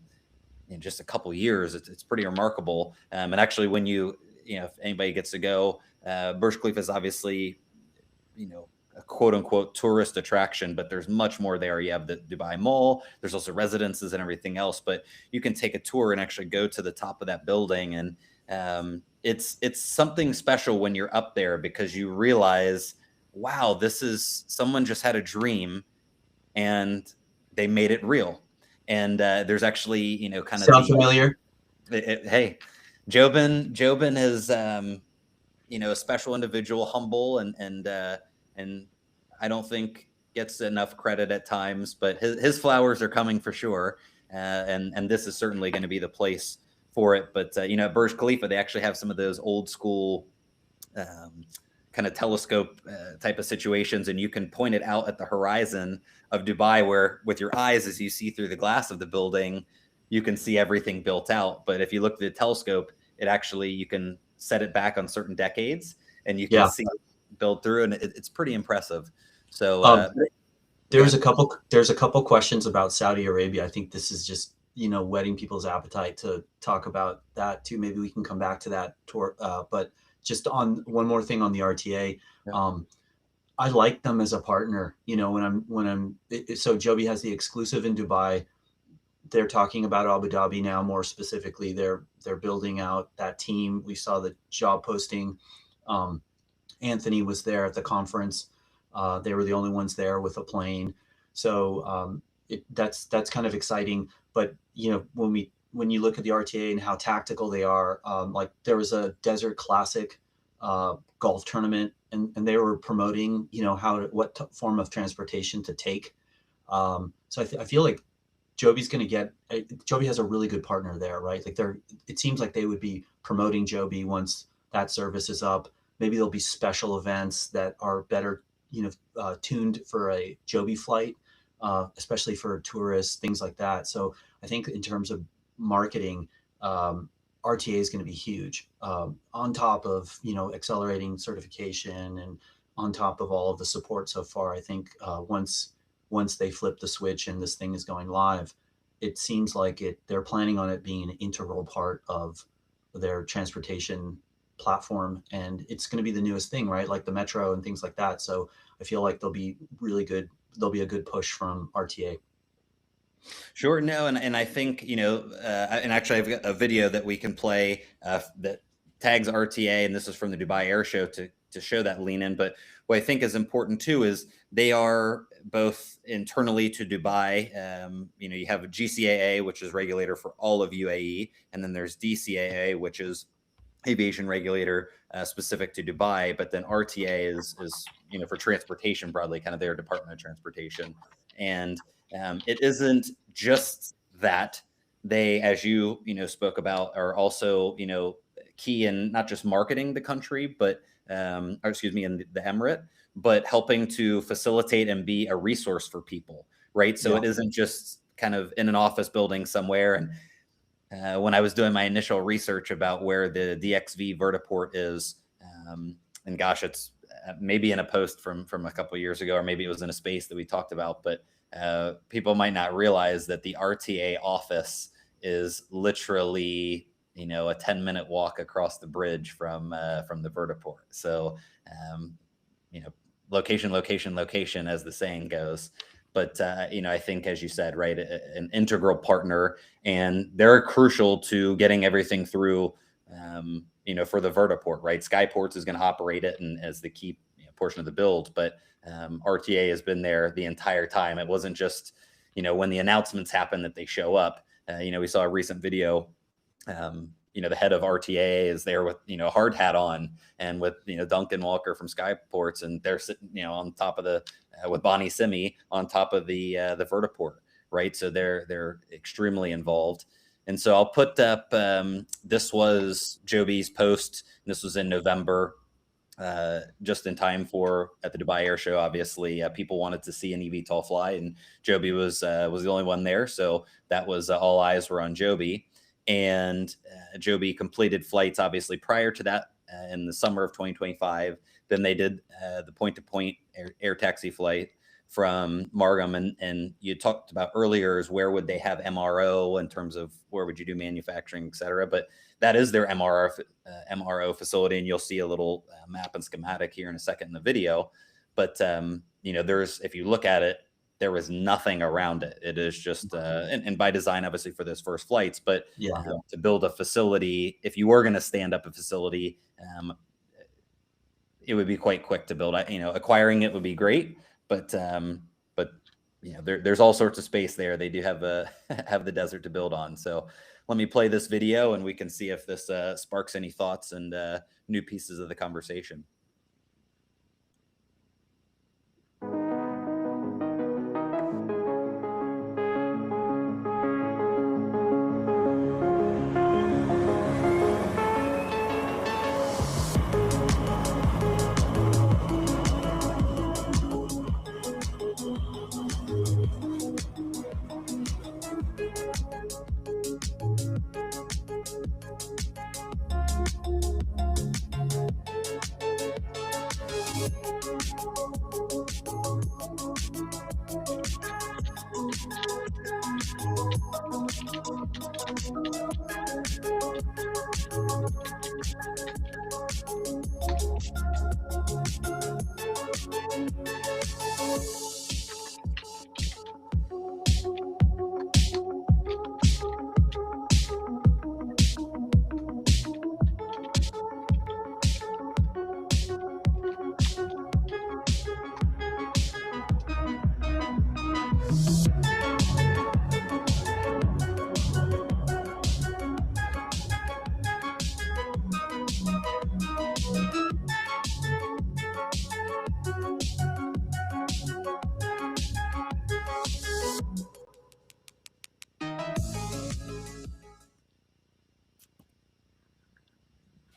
just a couple years. It's pretty remarkable. And actually, when if anybody gets to go, Burj Khalifa is obviously a quote unquote tourist attraction, but there's much more there. You have the Dubai Mall, there's also residences and everything else, but you can take a tour and actually go to the top of that building. And it's something special when you're up there, because you realize, wow, this is someone just had a dream and they made it real. And there's actually, kind of Sound familiar? Hey, Jobin is, a special individual, humble, and I don't think gets enough credit at times, but his flowers are coming for sure. And this is certainly going to be the place for it. But, at Burj Khalifa, they actually have some of those old school kind of telescope type of situations, and you can point it out at the horizon of Dubai, where with your eyes, as you see through the glass of the building, you can see everything built out. But if you look at the telescope, it actually, you can set it back on certain decades and you can see it build through, and it's pretty impressive. So there's a couple questions about Saudi Arabia. I think this is just whetting people's appetite to talk about that too. Maybe we can come back to that tour, but just on one more thing on the RTA. I like them as a partner. So Joby has the exclusive in Dubai. They're talking about Abu Dhabi now. More specifically, they're building out that team. We saw the job posting. Anthony was there at the conference. They were the only ones there with a plane. So that's kind of exciting. But when you look at the RTA and how tactical they are, like there was a Desert Classic golf tournament, and they were promoting what form of transportation to take. So I feel like Joby's going to get. Joby has a really good partner there, right? Like it seems like they would be promoting Joby once that service is up. Maybe there'll be special events that are better, tuned for a Joby flight, especially for tourists, things like that. So I think in terms of marketing, RTA is going to be huge. On top of accelerating certification, and on top of all of the support so far, I think once they flip the switch and this thing is going live, it seems like they're planning on it being an integral part of their transportation platform, and it's going to be the newest thing, right? Like the metro and things like that. So I feel like they'll be really good. There'll be a good push from RTA. Sure. No, and I think and actually I've got a video that we can play that tags RTA, and this is from the Dubai Air Show to show that lean in. But what I think is important too is they are both internally to Dubai. You have a GCAA, which is regulator for all of UAE, and then there's DCAA, which is aviation regulator specific to Dubai. But then RTA is for transportation broadly, kind of their Department of Transportation. And it isn't just that. They, as you spoke about, are also key in not just marketing the country, but or excuse me, in the Emirate, but helping to facilitate and be a resource for people, right? So it isn't just kind of in an office building somewhere. And when I was doing my initial research about where the DXV vertiport is, and gosh, it's maybe in a post from a couple of years ago, or maybe it was in a space that we talked about, but people might not realize that the RTA office is literally, you know, a 10-minute walk across the bridge from the vertiport. So, you know, location, location, location, as the saying goes. But, you know, I think, as you said, right, an integral partner, and they're crucial to getting everything through, you know, for the vertiport, right? Skyports is going to operate it and as the key portion of the build, but RTA has been there the entire time. It wasn't just, you know, when the announcements happen that they show up. You know, we saw a recent video, you know, the head of RTA is there with, you know, a hard hat on and with, you know, Duncan Walker from Skyports, and they're sitting, you know, on top of the, with Bonnie Simi on top of the vertiport, right? So they're extremely involved. And so I'll put up, this was Joby's post. This was in November, just in time for, at the Dubai Air Show, obviously, people wanted to see an eVTOL fly, and Joby was the only one there. So that was, all eyes were on Joby. And Joby completed flights, obviously, prior to that in the summer of 2025. Then they did the point-to-point air taxi flight from Margam. And you talked about earlier is where would they have MRO in terms of where would you do manufacturing, et cetera. But that is their MRO facility. And you'll see a little map and schematic here in a second in the video. But, you know, if you look at it, there was nothing around it. It is just, and by design, obviously, for those first flights, but to build a facility, if you were going to stand up a facility, it would be quite quick to build. You know, acquiring it would be great, but you know, there's all sorts of space there. They do have the desert to build on. So let me play this video, and we can see if this sparks any thoughts and new pieces of the conversation.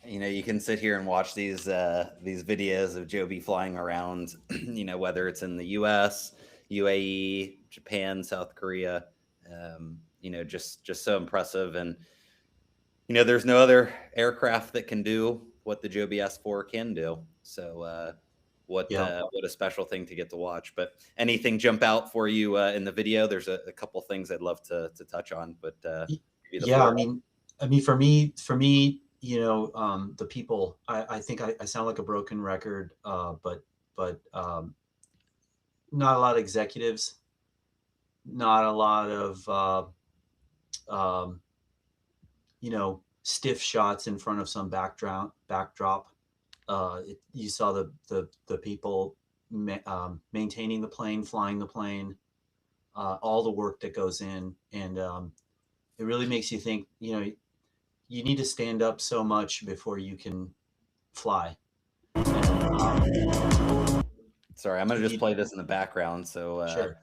You know, you can sit here and watch these videos of Joby flying around, you know, whether it's in the US, UAE, Japan, South Korea, you know, just so impressive. And, you know, there's no other aircraft that can do what the Joby S4 can do. So what a special thing to get to watch. But anything jump out for you in the video? There's a couple things I'd love to touch on, but yeah, I mean, for me, you know, the people, I think I sound like a broken record, but not a lot of executives, not a lot of, you know, stiff shots in front of some backdrop. You saw the people maintaining the plane, flying the plane, all the work that goes in. And it really makes you think, you know, you need to stand up so much before you can fly. Sorry, I'm going to just play this in the background so sure.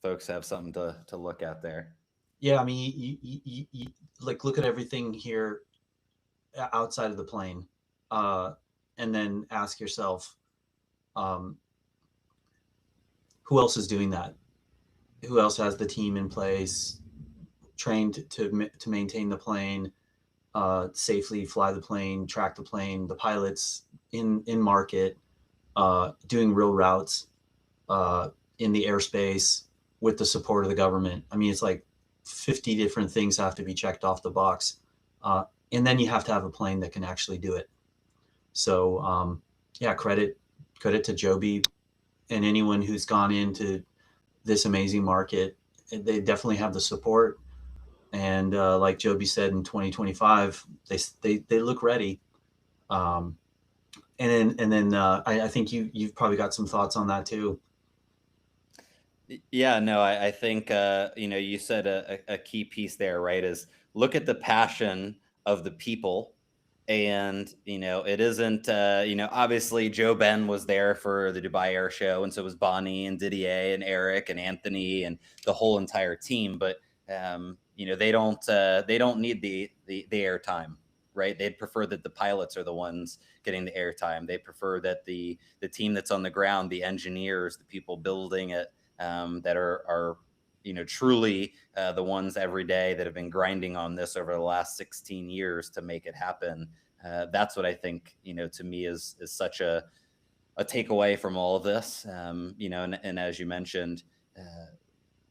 Folks have something to look at there. Yeah, I mean, you like look at everything here outside of the plane. and then ask yourself, um, who else is doing that? Who else has the team in place, trained to maintain the plane, safely fly the plane, track the plane, the pilots in market, doing real routes in the airspace with the support of the government. I mean, it's like 50 different things have to be checked off the box. And then you have to have a plane that can actually do it. So yeah, credit to Joby and anyone who's gone into this amazing market. They definitely have the support. And like Joby said, in 2025, they look ready. Um, and then I think you've probably got some thoughts on that too. Yeah, no, I think you said a key piece there, right? Is look at the passion of the people, and it isn't obviously Joe Ben was there for the Dubai Air Show, and so was Bonnie and Didier and Eric and Anthony and the whole entire team, but they don't need the airtime, right? They'd prefer that the pilots are the ones getting the airtime. They prefer that the team that's on the ground, the engineers, the people building it, that are truly the ones every day that have been grinding on this over the last 16 years to make it happen. That's what I think, to me is such a takeaway from all of this. And as you mentioned,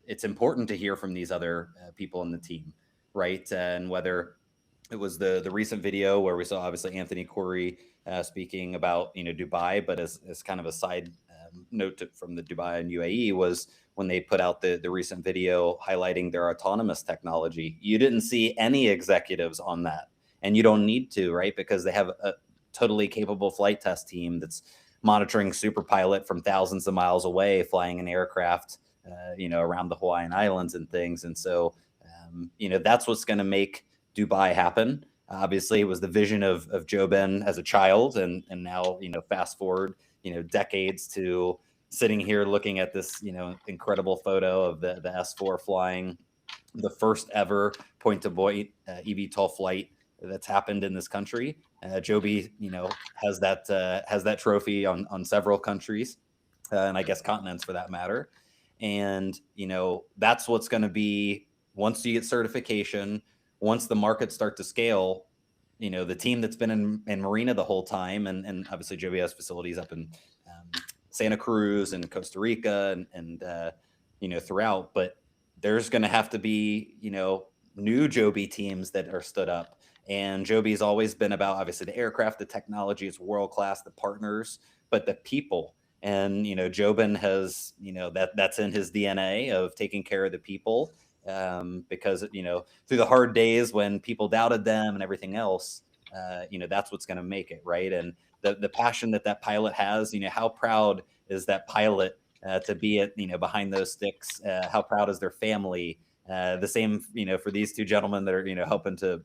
it's important to hear from these other people in the team, right? And whether it was the recent video where we saw obviously Anthony Corey speaking about Dubai, but as kind of a side note from the Dubai and UAE was when they put out the recent video highlighting their autonomous technology. You didn't see any executives on that, and you don't need to, right? Because they have a totally capable flight test team that's monitoring Super Pilot from thousands of miles away, flying an aircraft, around the Hawaiian Islands and things. And so, that's what's going to make Dubai happen. Obviously, it was the vision of Joe Ben as a child, and now fast forward decades to sitting here looking at this incredible photo of the S4 flying the first ever point-to-point eVTOL flight that's happened in this country. Joby, has that trophy on several countries, and I guess continents for that matter. And that's what's going to be once you get certification. Once the markets start to scale, the team that's been in Marina the whole time, and obviously Joby has facilities up in Santa Cruz and Costa Rica and throughout, but there's going to have to be, new Joby teams that are stood up. And Joby's always been about, obviously, the aircraft, the technology is world-class, the partners, but the people. And, Jobin has, that's in his DNA of taking care of the people. Because through the hard days when people doubted them and everything else, that's what's going to make it, right? And the passion that pilot has, how proud is that pilot to be at behind those sticks? How proud is their family? The same for these two gentlemen that are helping to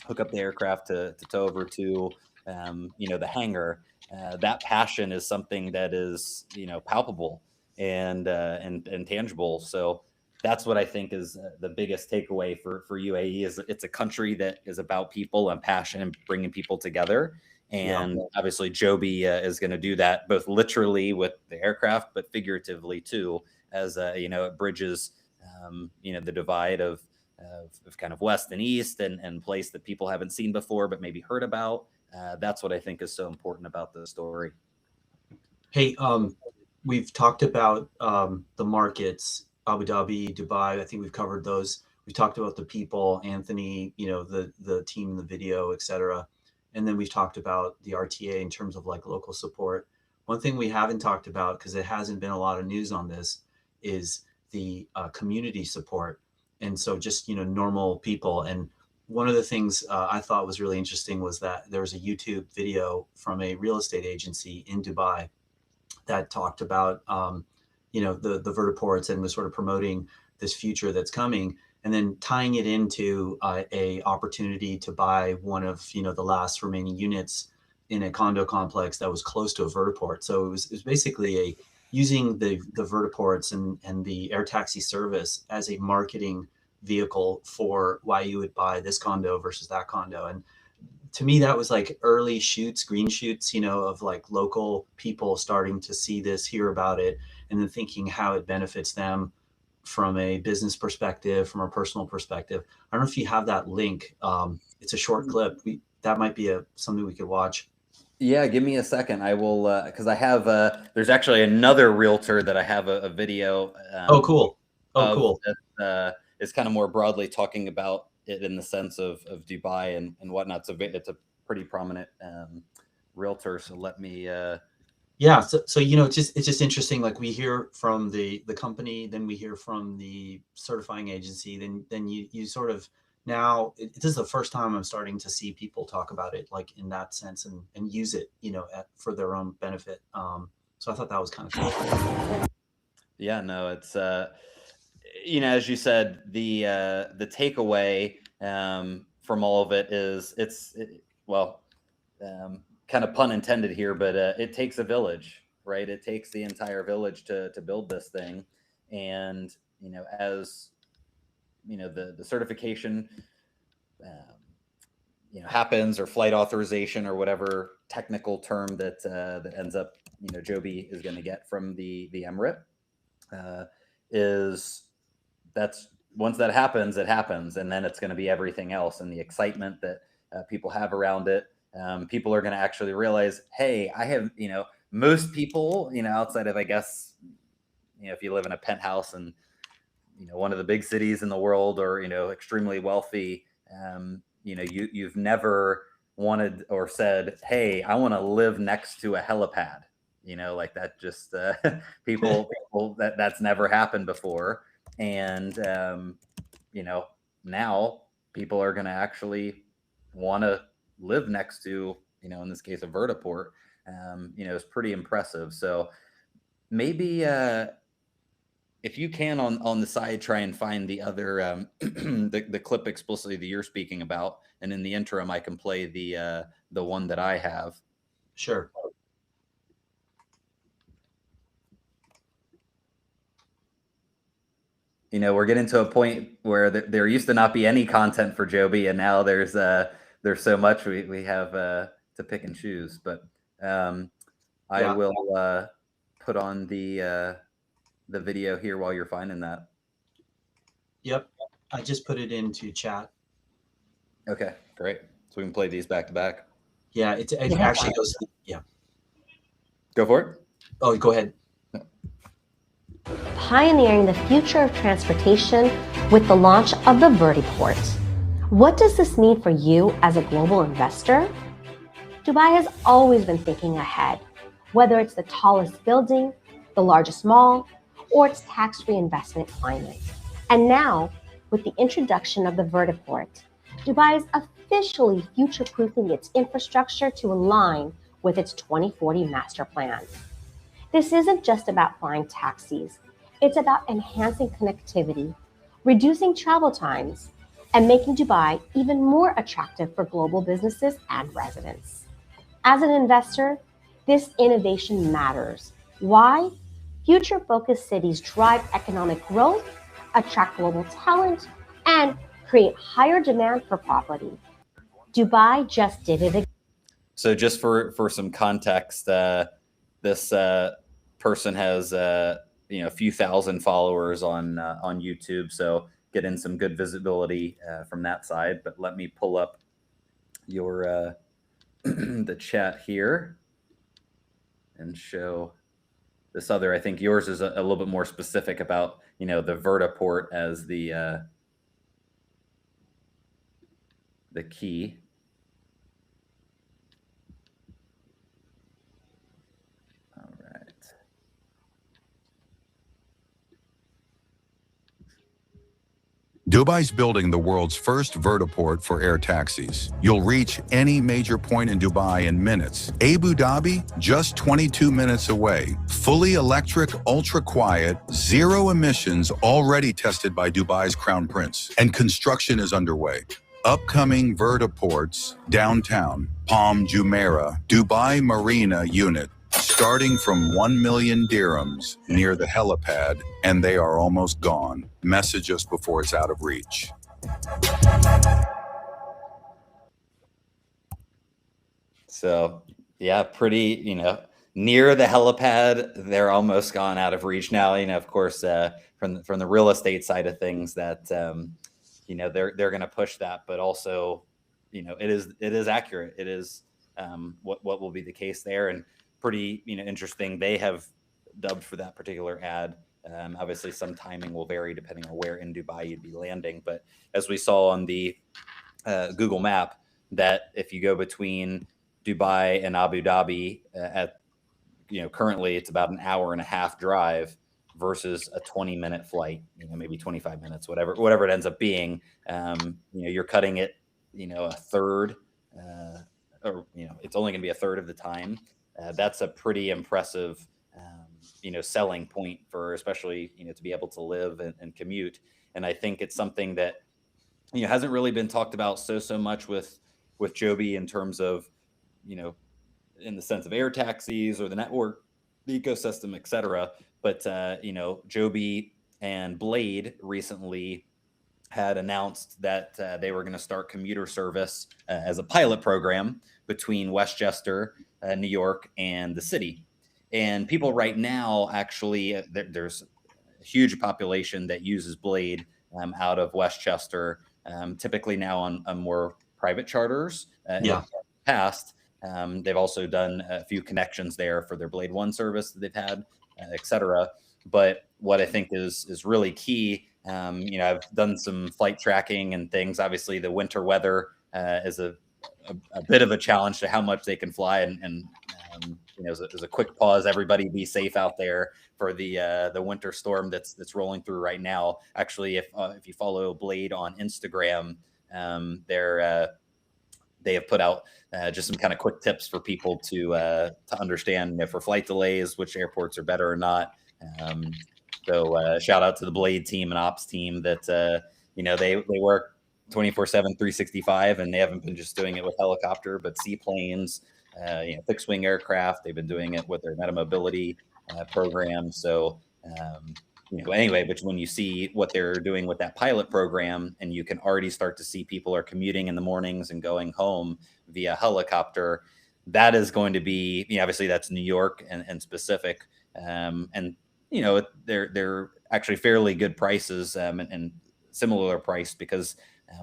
hook up the aircraft to tow over to the hangar. That passion is something that is palpable and tangible. So that's what I think is the biggest takeaway for UAE is it's a country that is about people and passion and bringing people together. And obviously Joby is going to do that both literally with the aircraft, but figuratively too, as it bridges the divide of kind of west and east and place that people haven't seen before but maybe heard about. That's what I think is so important about the story. Hey, we've talked about the markets, Abu Dhabi, Dubai. I think we've covered those. We've talked about the people, Anthony, the team in the video, etc. And then we've talked about the RTA in terms of like local support. One thing we haven't talked about, because it hasn't been a lot of news on this, is the community support. And so just, normal people. And one of the things I thought was really interesting was that there was a YouTube video from a real estate agency in Dubai that talked about, the vertiports and was sort of promoting this future that's coming, and then tying it into a opportunity to buy one of, the last remaining units in a condo complex that was close to a vertiport. So it was basically using the vertiports and the air taxi service as a marketing vehicle for why you would buy this condo versus that condo. And to me, that was like early shoots, green shoots, you know, of like local people starting to see this, hear about it, and then thinking how it benefits them from a business perspective, from a personal perspective. I don't know if you have that link. It's a short clip. That might be something we could watch. Yeah, give me a second. I will, because I have, there's actually another realtor that I have a video. Oh, cool. Oh, of cool. that, is kind of more broadly talking about it in the sense of Dubai and whatnot. So it's a pretty prominent realtor. So let me. Yeah. So you know, it's just interesting. Like we hear from the company, then we hear from the certifying agency, then you sort of now this is the first time I'm starting to see people talk about it like in that sense and use it, you know, for their own benefit. So I thought that was kind of cool. Yeah, no, it's you know, as you said, the takeaway from all of it is well, kind of pun intended here, but it takes a village, right? It takes the entire village to build this thing, and you know, as you know, the certification you know happens, or flight authorization, or whatever technical term that that ends up, you know, Joby is going to get from the Emirate, is that's once that happens, it happens, and then it's going to be everything else, and the excitement that people have around it. People are going to actually realize, hey, I have, you know, most people, you know, outside of, I guess, you know, if you live in a penthouse in, you know, one of the big cities in the world, or, you know, extremely wealthy, you know, you've never wanted or said, hey, I want to live next to a helipad, you know, like that. Just people that's never happened before. And you know, now people are going to actually want to live next to, you know, in this case, a vertiport. You know, it's pretty impressive. So maybe if you can on the side, try and find the other the clip explicitly that you're speaking about, and in the interim, I can play the one that I have. Sure. You know, we're getting to a point where there used to not be any content for Joby, and now there's so much we have to pick and choose. But I will put on the video here while you're finding that. Yep, I just put it into chat. Okay, great. So we can play these back to back. Yeah, it actually goes. Yeah. Go for it. Oh, go ahead. Pioneering the future of transportation with the launch of the vertiport. What does this mean for you as a global investor? Dubai has always been thinking ahead, whether it's the tallest building, the largest mall, or its tax-free investment climate. And now, with the introduction of the vertiport, Dubai is officially future-proofing its infrastructure to align with its 2040 master plan. This isn't just about flying taxis. It's about enhancing connectivity, reducing travel times, and making Dubai even more attractive for global businesses and residents. As an investor, this innovation matters. Why? Future-focused cities drive economic growth, attract global talent, and create higher demand for property. Dubai just did it again. So just for some context, this person has you know, a few thousand followers on YouTube, so getting some good visibility from that side. But let me pull up your the chat here and show this other. I think yours is a little bit more specific about, you know, the vertiport as the key. All right. Dubai's building the world's first vertiport for air taxis. You'll reach any major point in Dubai in minutes. Abu Dhabi, just 22 minutes away. Fully electric, ultra-quiet, zero emissions, already tested by Dubai's Crown Prince. And construction is underway. Upcoming vertiports, downtown, Palm Jumeirah, Dubai Marina Unit, starting from 1 million dirhams near the helipad, and they are almost gone. Message us before it's out of reach. So yeah, pretty, near the helipad. They're almost gone out of reach now. Of course, from the real estate side of things, that they're going to push that, but also, it is accurate. It is what will be the case there, and pretty interesting. They have dubbed for that particular ad. Obviously, some timing will vary depending on where in Dubai you'd be landing, but as we saw on the Google map, that if you go between Dubai and Abu Dhabi currently it's about an hour and a half drive versus a 20-minute flight, maybe 25 minutes, whatever it ends up being. You're cutting it, a third, or it's only going to be a third of the time. That's a pretty impressive, selling point for, especially, to be able to live and commute. And I think it's something that hasn't really been talked about so much with Joby in terms of, in the sense of air taxis or the network, the ecosystem, etc. But Joby and Blade recently had announced that they were going to start commuter service as a pilot program between Westchester, New York, and the city. And people right now, actually, there's a huge population that uses Blade out of Westchester, typically now on more private charters. In the past, they've also done a few connections there for their Blade One service that they've had, etc. But what I think is really key, I've done some flight tracking and things. Obviously, the winter weather is a bit of a challenge to how much they can fly. And as a quick pause, everybody be safe out there for the winter storm that's rolling through right now. Actually, if you follow Blade on Instagram, they have put out just some kind of quick tips for people to understand for flight delays, which airports are better or not. So shout out to the Blade team and ops team that they work 24/7, 365, and they haven't been just doing it with helicopter, but seaplanes, fixed wing aircraft. They've been doing it with their MetaMobility program. So anyway, but when you see what they're doing with that pilot program, and you can already start to see people are commuting in the mornings and going home via helicopter, that is going to be, obviously that's New York and specific. And they're actually fairly good prices and similar priced, because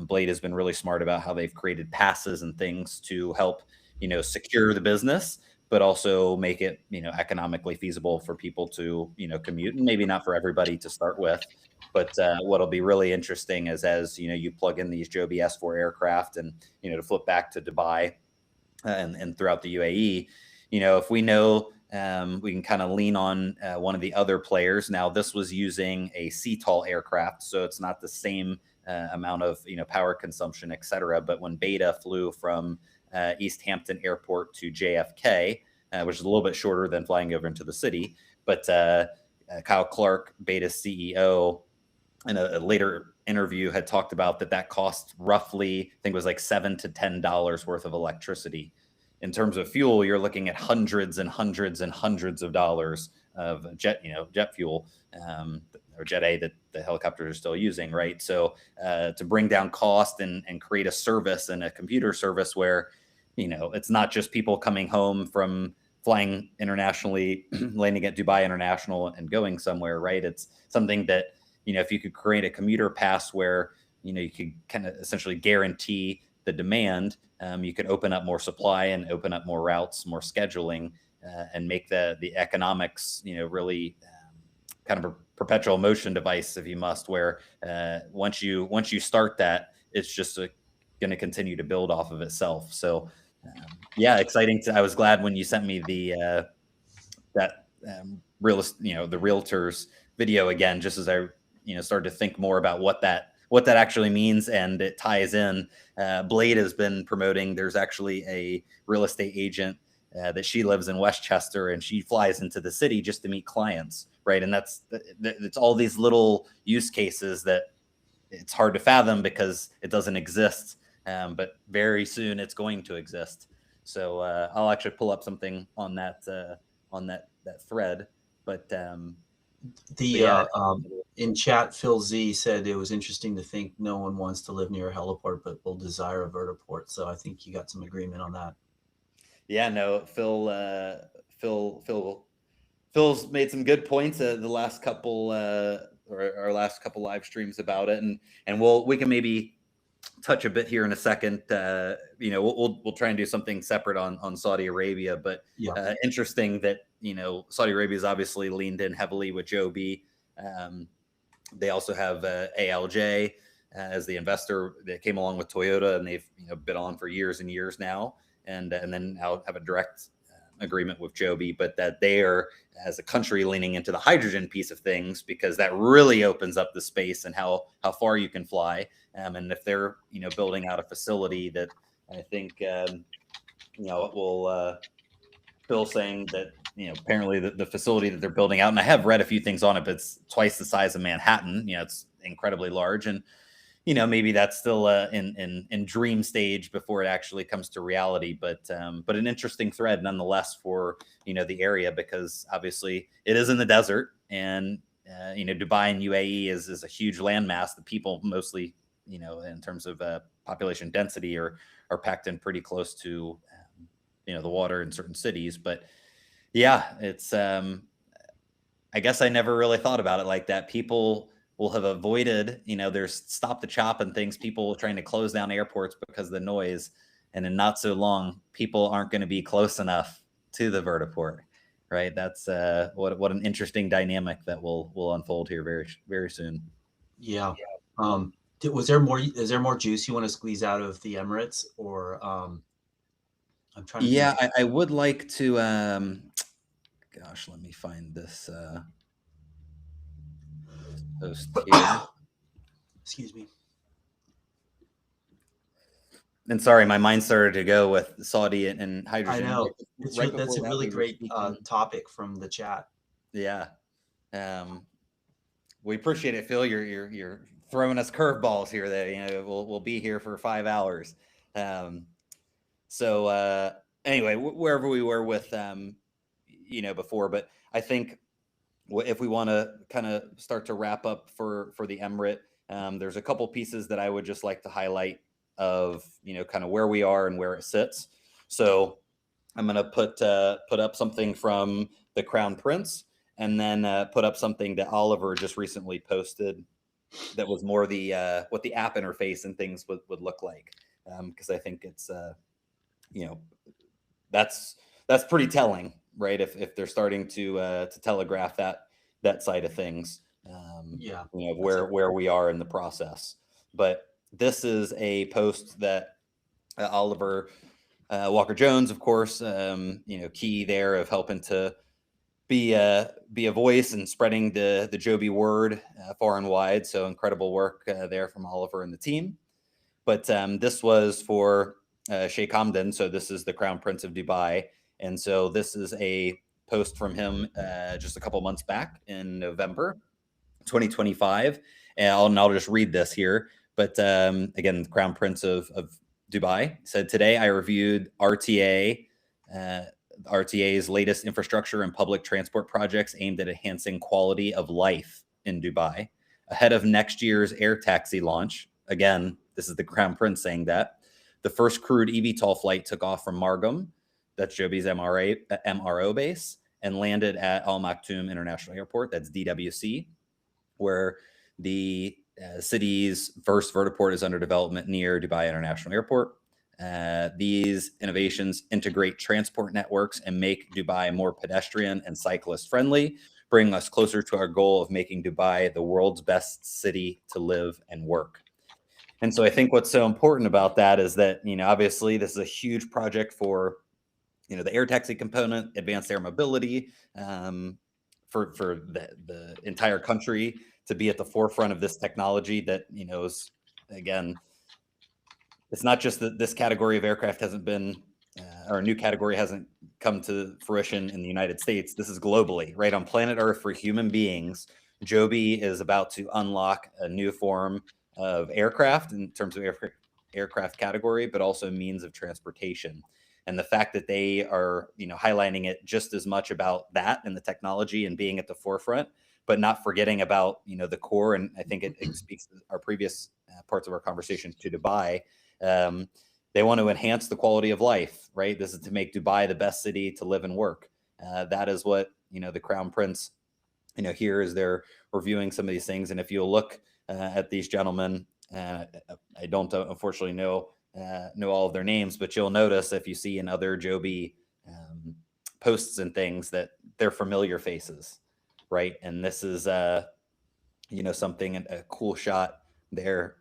Blade has been really smart about how they've created passes and things to help, secure the business, but also make it, economically feasible for people to, commute, and maybe not for everybody to start with. But what'll be really interesting is as, you plug in these Joby S4 aircraft and, to flip back to Dubai and throughout the UAE, if we know, we can kind of lean on one of the other players. Now, this was using a eVTOL aircraft, so it's not the same amount of, power consumption, et cetera. But when Beta flew from East Hampton Airport to JFK, which is a little bit shorter than flying over into the city. But Kyle Clark, Beta's CEO, in a later interview had talked about that cost roughly, I think it was like $7 to $10 worth of electricity. In terms of fuel, you're looking at hundreds and hundreds and hundreds of dollars of jet fuel, or Jet A that the helicopters are still using, right? So to bring down cost and create a service and a computer service where, it's not just people coming home from flying internationally, landing at Dubai International and going somewhere, right? It's something that, if you could create a commuter pass where, you could kind of essentially guarantee the demand, you could open up more supply and open up more routes, more scheduling, and make the economics, really kind of a perpetual motion device, if you must, where once you start that, it's just going to continue to build off of itself. So yeah, exciting. I was glad when you sent me the the realtors video again, just as I started to think more about what that actually means, and it ties in. Blade has been promoting. There's actually a real estate agent that she lives in Westchester, and she flies into the city just to meet clients, right? And it's all these little use cases that it's hard to fathom because it doesn't exist, but very soon it's going to exist. So I'll actually pull up something on that thread. But in chat, Phil Z said it was interesting to think no one wants to live near a heliport, but will desire a vertiport. So I think you got some agreement on that. Yeah, no, Phil's made some good points the last couple or our last couple live streams about it, and we can maybe touch a bit here in a second. We'll try and do something separate on Saudi Arabia, but Yeah. interesting that Saudi Arabia has obviously leaned in heavily with Joby. They also have ALJ as the investor that came along with Toyota, and they've been on for years and years now, and then now have a direct agreement with Joby, but that they are, as a country, leaning into the hydrogen piece of things, because that really opens up the space and how far you can fly. And if they're building out a facility that I think will Phil saying that apparently the facility that they're building out, and I have read a few things on it, but it's twice the size of Manhattan. It's incredibly large, and maybe that's still in dream stage before it actually comes to reality. But an interesting thread nonetheless for the area, because obviously it is in the desert, and Dubai and UAE is a huge landmass. The people mostly in terms of population density are packed in pretty close to the water in certain cities. But yeah, it's I guess I never really thought about it like that. People will have avoided, there's stop the chop and things, people trying to close down airports because of the noise. And in not so long, people aren't going to be close enough to the vertiport, right? That's what an interesting dynamic that will unfold here very, very soon. Yeah. Is there more juice you want to squeeze out of the Emirates, or I'm trying to Yeah, I would like to gosh, let me find this post here. Excuse me. And sorry, my mind started to go with Saudi and hydrogen. I know. That's a really great topic from the chat. Yeah. We appreciate it, Phil. You're throwing us curveballs here. That we'll be here for 5 hours. So anyway, wherever we were with before, but I think if we want to kind of start to wrap up for the Emirate, there's a couple pieces that I would just like to highlight of kind of where we are and where it sits. So I'm going to put up something from the Crown Prince, and then put up something that Oliver just recently posted that was more the what the app interface and things would look like, because I think it's that's pretty telling, right? If they're starting to telegraph that side of things, where we are in the process. But this is a post that Oliver Walker Jones, of course, key there of helping to be a voice and spreading the Joby word far and wide. So incredible work there from Oliver and the team. But this was for Sheikh Hamdan. So this is the Crown Prince of Dubai. And so this is a post from him just a couple months back in November 2025. And I'll just read this here. But again, the Crown Prince of Dubai said, "Today I reviewed RTA's latest infrastructure and public transport projects aimed at enhancing quality of life in Dubai. Ahead of next year's air taxi launch," again, this is the Crown Prince saying that, "the first crewed eVTOL flight took off from Margam," that's Joby's MRO base, "and landed at Al Maktoum International Airport," that's DWC, where the city's first vertiport is under development near Dubai International Airport. These innovations integrate transport networks and make Dubai more pedestrian and cyclist friendly, bringing us closer to our goal of making Dubai the world's best city to live and work. And so I think what's so important about that is that, obviously this is a huge project for, the air taxi component, advanced air mobility, for the entire country to be at the forefront of this technology that, is, again, it's not just that this category of aircraft hasn't been, or a new category hasn't come to fruition in the United States. This is globally, right? On planet Earth for human beings, Joby is about to unlock a new form of aircraft in terms of aircraft category, but also means of transportation. And the fact that they are, highlighting it just as much about that and the technology and being at the forefront, but not forgetting about, the core. And I think it speaks to our previous parts of our conversation to Dubai. They want to enhance the quality of life, right? This is to make Dubai the best city to live and work. That is what, the Crown Prince, here as they're reviewing some of these things. And if you look at these gentlemen, I don't unfortunately know all of their names, but you'll notice if you see in other Joby posts and things that they're familiar faces, right? And this is, something, a cool shot there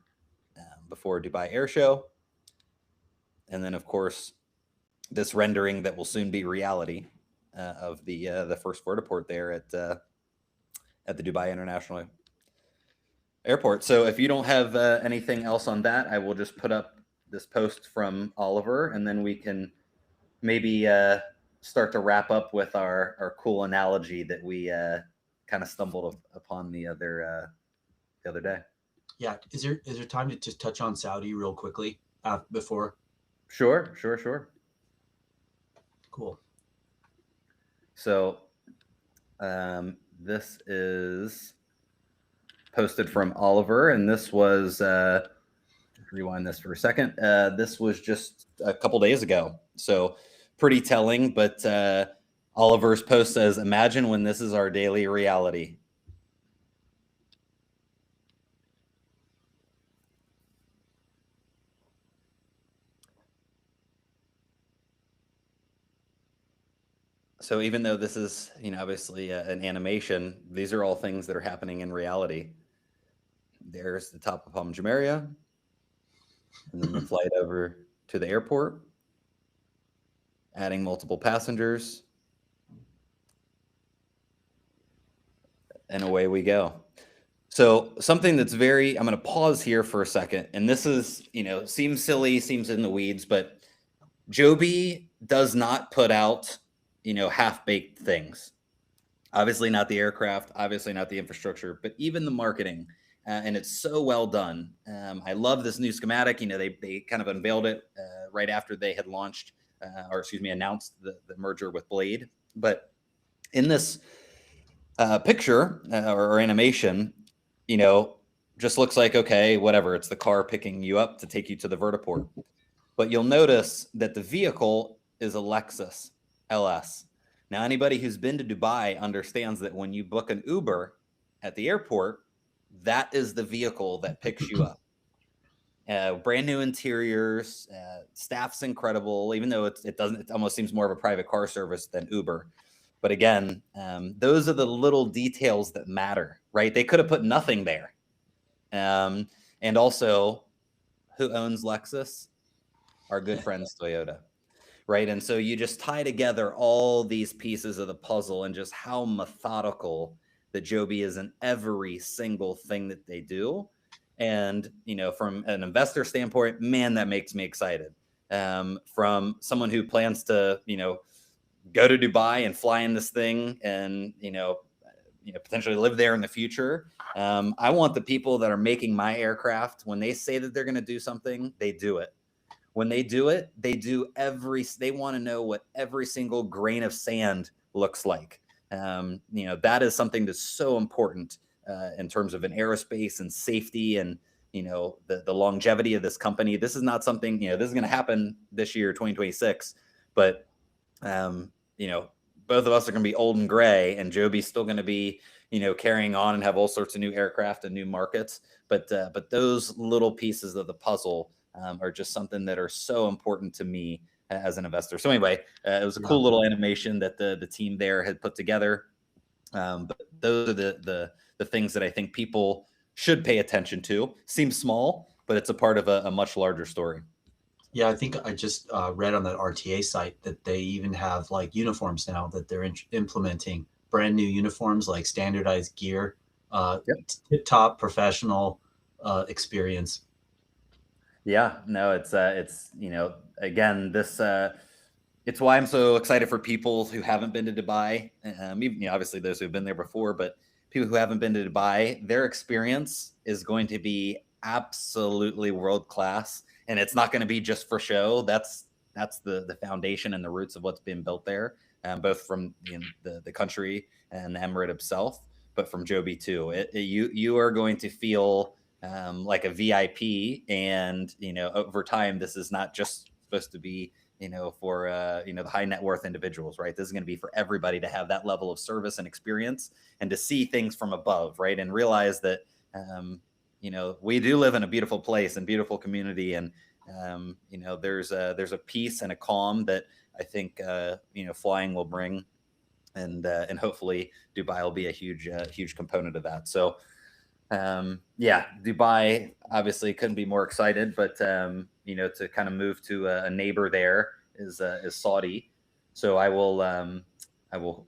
before Dubai Air Show. And then, of course, this rendering that will soon be reality of the first vertiport there at the Dubai International Airport. So if you don't have anything else on that, I will just put up this post from Oliver, and then we can maybe start to wrap up with our cool analogy that we kind of stumbled upon the other day. Yeah. Is there time to just touch on Saudi real quickly before? Sure. Cool. So this is posted from Oliver, and this was rewind this for a second. This was just a couple days ago, so pretty telling. But Oliver's post says, "Imagine when this is our daily reality." So even though this is, obviously an animation, these are all things that are happening in reality. There's the top of Palm Jumeirah, and then the flight over to the airport, adding multiple passengers, and away we go. So something that's I'm going to pause here for a second, and this is, seems silly, seems in the weeds, but Joby does not put out, half-baked things. Obviously not the aircraft, obviously not the infrastructure, but even the marketing. And it's so well done. I love this new schematic. They kind of unveiled it right after they had launched, announced the merger with Blade. But in this picture or animation, just looks like, okay, whatever. It's the car picking you up to take you to the vertiport. But you'll notice that the vehicle is a Lexus LS. Now, anybody who's been to Dubai understands that when you book an Uber at the airport, that is the vehicle that picks you up. Brand new interiors, staff's incredible, even though it almost seems more of a private car service than Uber. But again, those are the little details that matter, right? They could have put nothing there. And also, who owns Lexus? Our good friends Toyota, right? And so you just tie together all these pieces of the puzzle and just how methodical that Joby is in every single thing that they do. And, from an investor standpoint, man, that makes me excited. From someone who plans to, go to Dubai and fly in this thing and, potentially live there in the future. I want the people that are making my aircraft, when they say that they're going to do something, they do it. When they do it, they want to know what every single grain of sand looks like. That is something that's so important in terms of an aerospace and safety and, the longevity of this company. This is not something, this is going to happen this year, 2026, but, both of us are going to be old and gray, and Joby's still going to be, carrying on and have all sorts of new aircraft and new markets. But those little pieces of the puzzle are just something that are so important to me as an investor. So anyway, it was a cool little animation that the team there had put together. But those are the things that I think people should pay attention to. Seems small, but it's a part of a much larger story. Yeah, I think I just read on that RTA site that they even have like uniforms now that they're implementing, brand new uniforms, like standardized gear, tip-top professional experience. Yeah, no, it's again, this it's why I'm so excited for people who haven't been to Dubai. Obviously those who've been there before, but people who haven't been to Dubai, their experience is going to be absolutely world class, and it's not going to be just for show. That's the foundation and the roots of what's been built there, both from the country and the emirate itself, but from Joby too. You are going to feel like a VIP, and over time, this is not just supposed to be for the high net worth individuals, right? This is going to be for everybody to have that level of service and experience, and to see things from above, right, and realize that we do live in a beautiful place and beautiful community, and there's a peace and a calm that I think flying will bring, and hopefully Dubai will be a huge component of that. So Dubai obviously couldn't be more excited, but to kind of move to a neighbor there is Saudi. So I will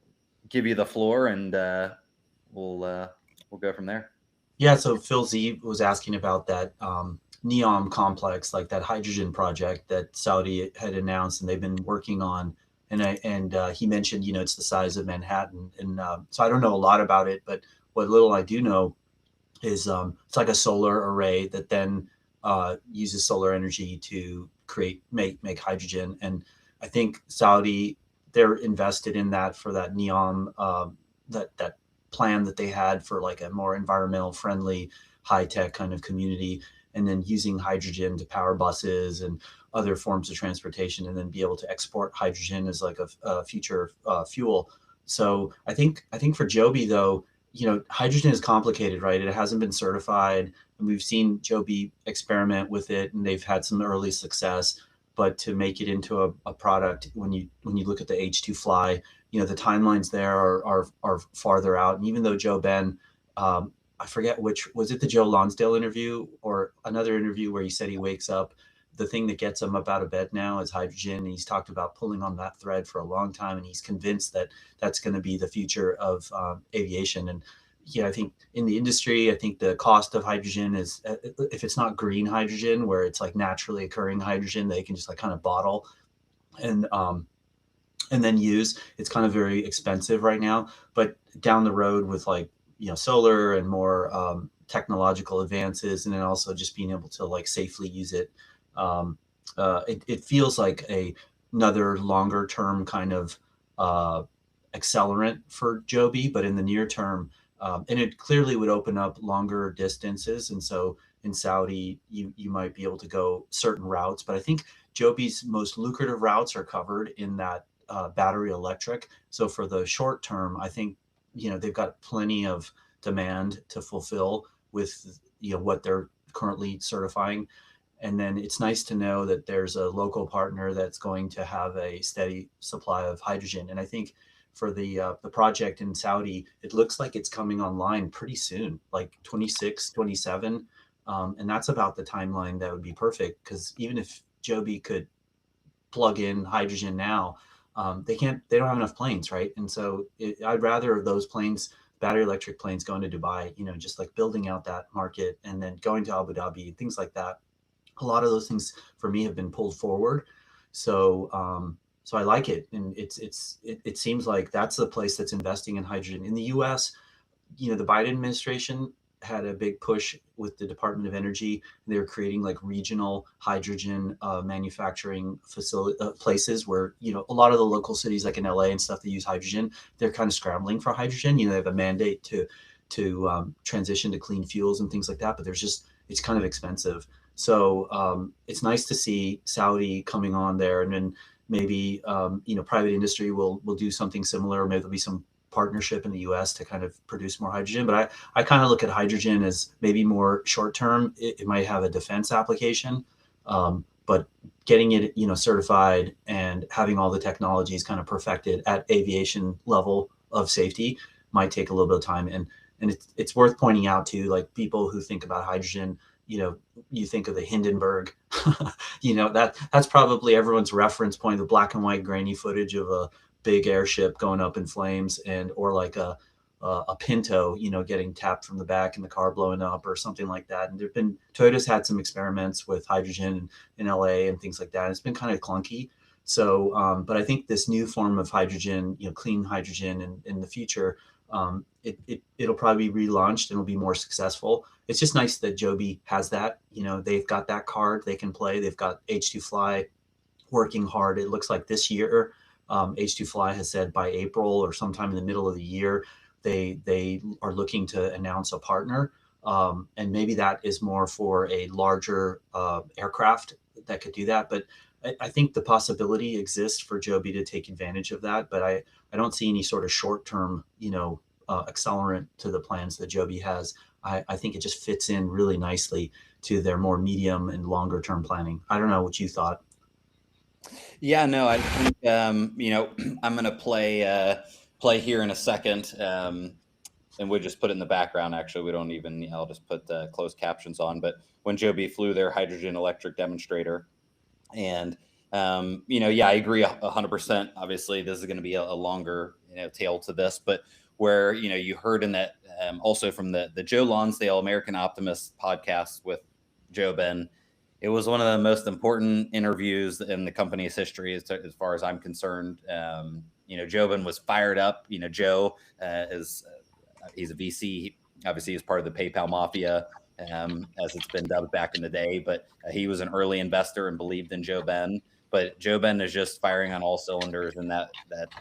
give you the floor, and we'll go from there. Yeah, so Phil Z was asking about that NEOM complex, like that hydrogen project that Saudi had announced and they've been working on. And he mentioned, it's the size of Manhattan. And so I don't know a lot about it, but what little I do know is it's like a solar array that then uses solar energy to make hydrogen. And I think Saudi, they're invested in that for that NEOM, that plan that they had for like a more environmental friendly, high tech kind of community, and then using hydrogen to power buses and other forms of transportation, and then be able to export hydrogen as like a future fuel. So I think for Joby though, hydrogen is complicated, right? It hasn't been certified, and we've seen Joby experiment with it, and they've had some early success. But to make it into a product, when you look at the H2 Fly, the timelines there are farther out. And even though Joe Ben, I forget which, was it the Joe Lonsdale interview or another interview where he said he wakes up, the thing that gets him up out of bed now is hydrogen. And he's talked about pulling on that thread for a long time, and he's convinced that that's going to be the future of aviation. And I think in the industry, I think the cost of hydrogen is, if it's not green hydrogen, where it's like naturally occurring hydrogen, they can just like kind of bottle and then use, it's kind of very expensive right now. But down the road with like, solar and more technological advances, and then also just being able to like safely use it, it feels like another longer term kind of accelerant for Joby. But in the near term, and it clearly would open up longer distances. And so in Saudi, you might be able to go certain routes. But I think Joby's most lucrative routes are covered in that battery electric. So for the short term, I think, they've got plenty of demand to fulfill with, what they're currently certifying. And then it's nice to know that there's a local partner that's going to have a steady supply of hydrogen. And I think for the project in Saudi, it looks like it's coming online pretty soon, like 26, 27. And that's about the timeline that would be perfect, because even if Joby could plug in hydrogen now, they don't have enough planes, right? And so I'd rather those planes, battery electric planes, going to Dubai, just like building out that market, and then going to Abu Dhabi, things like that. A lot of those things for me have been pulled forward. So I like it. And it seems like that's the place that's investing in hydrogen. In the US, the Biden administration had a big push with the Department of Energy. They were creating like regional hydrogen manufacturing places where, a lot of the local cities like in LA and stuff that use hydrogen, they're kind of scrambling for hydrogen. They have a mandate to transition to clean fuels and things like that, but it's kind of expensive. So it's nice to see Saudi coming on there, and then maybe private industry will do something similar. Maybe there'll be some partnership in the US to kind of produce more hydrogen. But I kind of look at hydrogen as maybe more short term. It might have a defense application, but getting it certified and having all the technologies kind of perfected at aviation level of safety might take a little bit of time. And it's worth pointing out too, like people who think about hydrogen, you think of the Hindenburg, that's probably everyone's reference point, the black and white grainy footage of a big airship going up in flames, or like a Pinto, getting tapped from the back and the car blowing up or something like that. And Toyota's had some experiments with hydrogen in LA and things like that. It's been kind of clunky. So, but I think this new form of hydrogen, clean hydrogen in the future, it'll probably be relaunched and it'll be more successful. It's just nice that Joby has that. They've got that card they can play. They've got H2 Fly working hard. It looks like this year, H2 Fly has said by April or sometime in the middle of the year, they are looking to announce a partner. And maybe that is more for a larger aircraft that could do that. But I think the possibility exists for Joby to take advantage of that. But I don't see any sort of short-term, accelerant to the plans that Joby has. I think it just fits in really nicely to their more medium and longer term planning. I don't know what you thought. Yeah, no, I think I'm going to play here in a second, and we'll just put it in the background. Actually, we don't even. I'll just put closed captions on. But when Joby flew their hydrogen electric demonstrator, and yeah, I agree 100%. Obviously, this is going to be a longer tail to this, but where you heard in that also from the Joe Lonsdale American Optimist podcast with Joe Ben. It was one of the most important interviews in the company's history, as far as I'm concerned. Jobin was fired up. Joe he's a VC. Obviously, he's part of the PayPal mafia, as it's been dubbed back in the day. But he was an early investor and believed in Joe Ben. But Joe Ben is just firing on all cylinders in that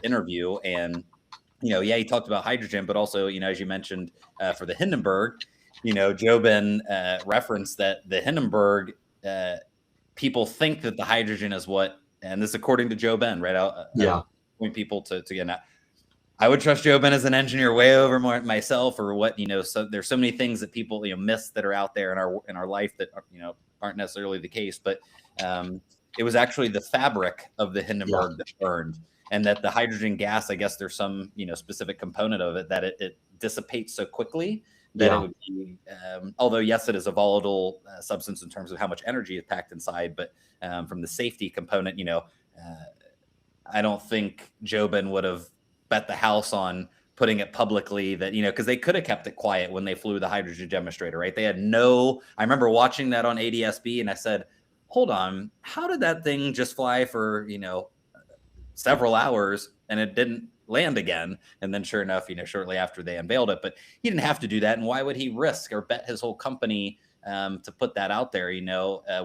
interview. And he talked about hydrogen, but also as you mentioned for the Hindenburg, Joe Ben referenced that the Hindenburg. People think that the hydrogen is what, and this according to Joe Ben, right? Point people to get that. I would trust Joe Ben as an engineer way over myself, or what So there's so many things that people miss that are out there in our life that aren't necessarily the case. But it was actually the fabric of the Hindenburg that burned, and that the hydrogen gas, I guess there's some specific component of it that it dissipates so quickly. That it would be, although yes, it is a volatile substance in terms of how much energy is packed inside, but from the safety component, I don't think Jobin would have bet the house on putting it publicly that, because they could have kept it quiet when they flew the hydrogen demonstrator, right? They had I remember watching that on ADSB and I said, hold on, how did that thing just fly for, several hours and it didn't land again? And then sure enough, shortly after they unveiled it, but he didn't have to do that. And why would he risk or bet his whole company to put that out there,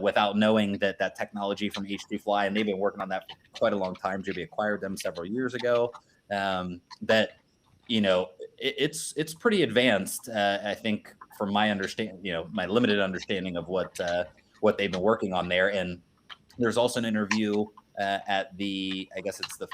without knowing that technology from H2 Fly, and they've been working on that for quite a long time. Joby acquired them several years ago. It's pretty advanced. I think from my understanding, my limited understanding of what they've been working on there. And there's also an interview at I guess it's the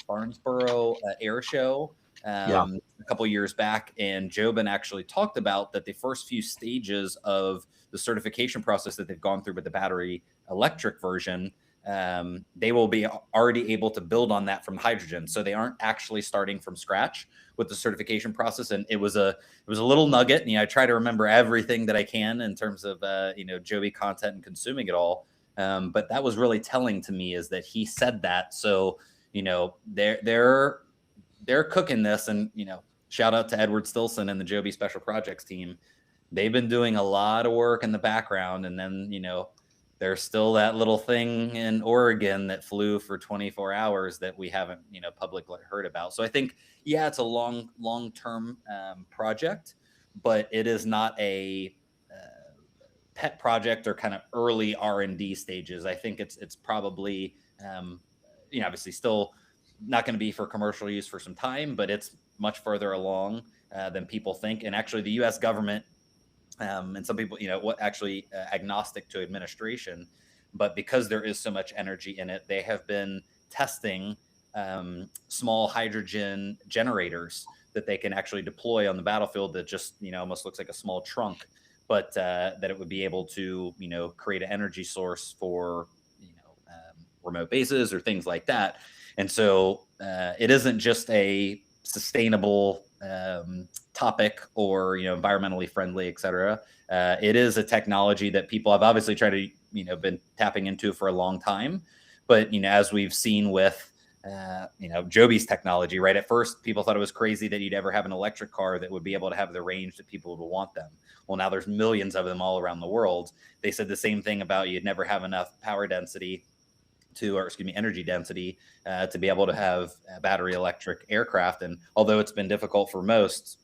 Farnborough Air Show a couple years back, and Jobin actually talked about that the first few stages of the certification process that they've gone through with the battery electric version, they will be already able to build on that from hydrogen. So they aren't actually starting from scratch with the certification process. And it was a little nugget. And I try to remember everything that I can in terms of Joby content and consuming it all. But that was really telling to me, is that he said that. So they're cooking this, and shout out to Edward Stilson and the Joby Special Projects team. They've been doing a lot of work in the background, and then there's still that little thing in Oregon that flew for 24 hours that we haven't publicly heard about. So I think it's a long-term project, but it is not a pet project or kind of early R&D stages. I think it's probably obviously still not going to be for commercial use for some time, but it's much further along than people think. And actually the US government, and some people, agnostic to administration, but because there is so much energy in it, they have been testing small hydrogen generators that they can actually deploy on the battlefield that just, almost looks like a small trunk, but that it would be able to, create an energy source for, remote bases or things like that. And so it isn't just a sustainable topic or, environmentally friendly, et cetera. It is a technology that people have obviously tried to, been tapping into for a long time. But, as we've seen with, Joby's technology, right? At first, people thought it was crazy that you'd ever have an electric car that would be able to have the range that people would want them. Well, now there's millions of them all around the world. They said the same thing about you'd never have enough energy density to be able to have a battery electric aircraft. And although it's been difficult for most,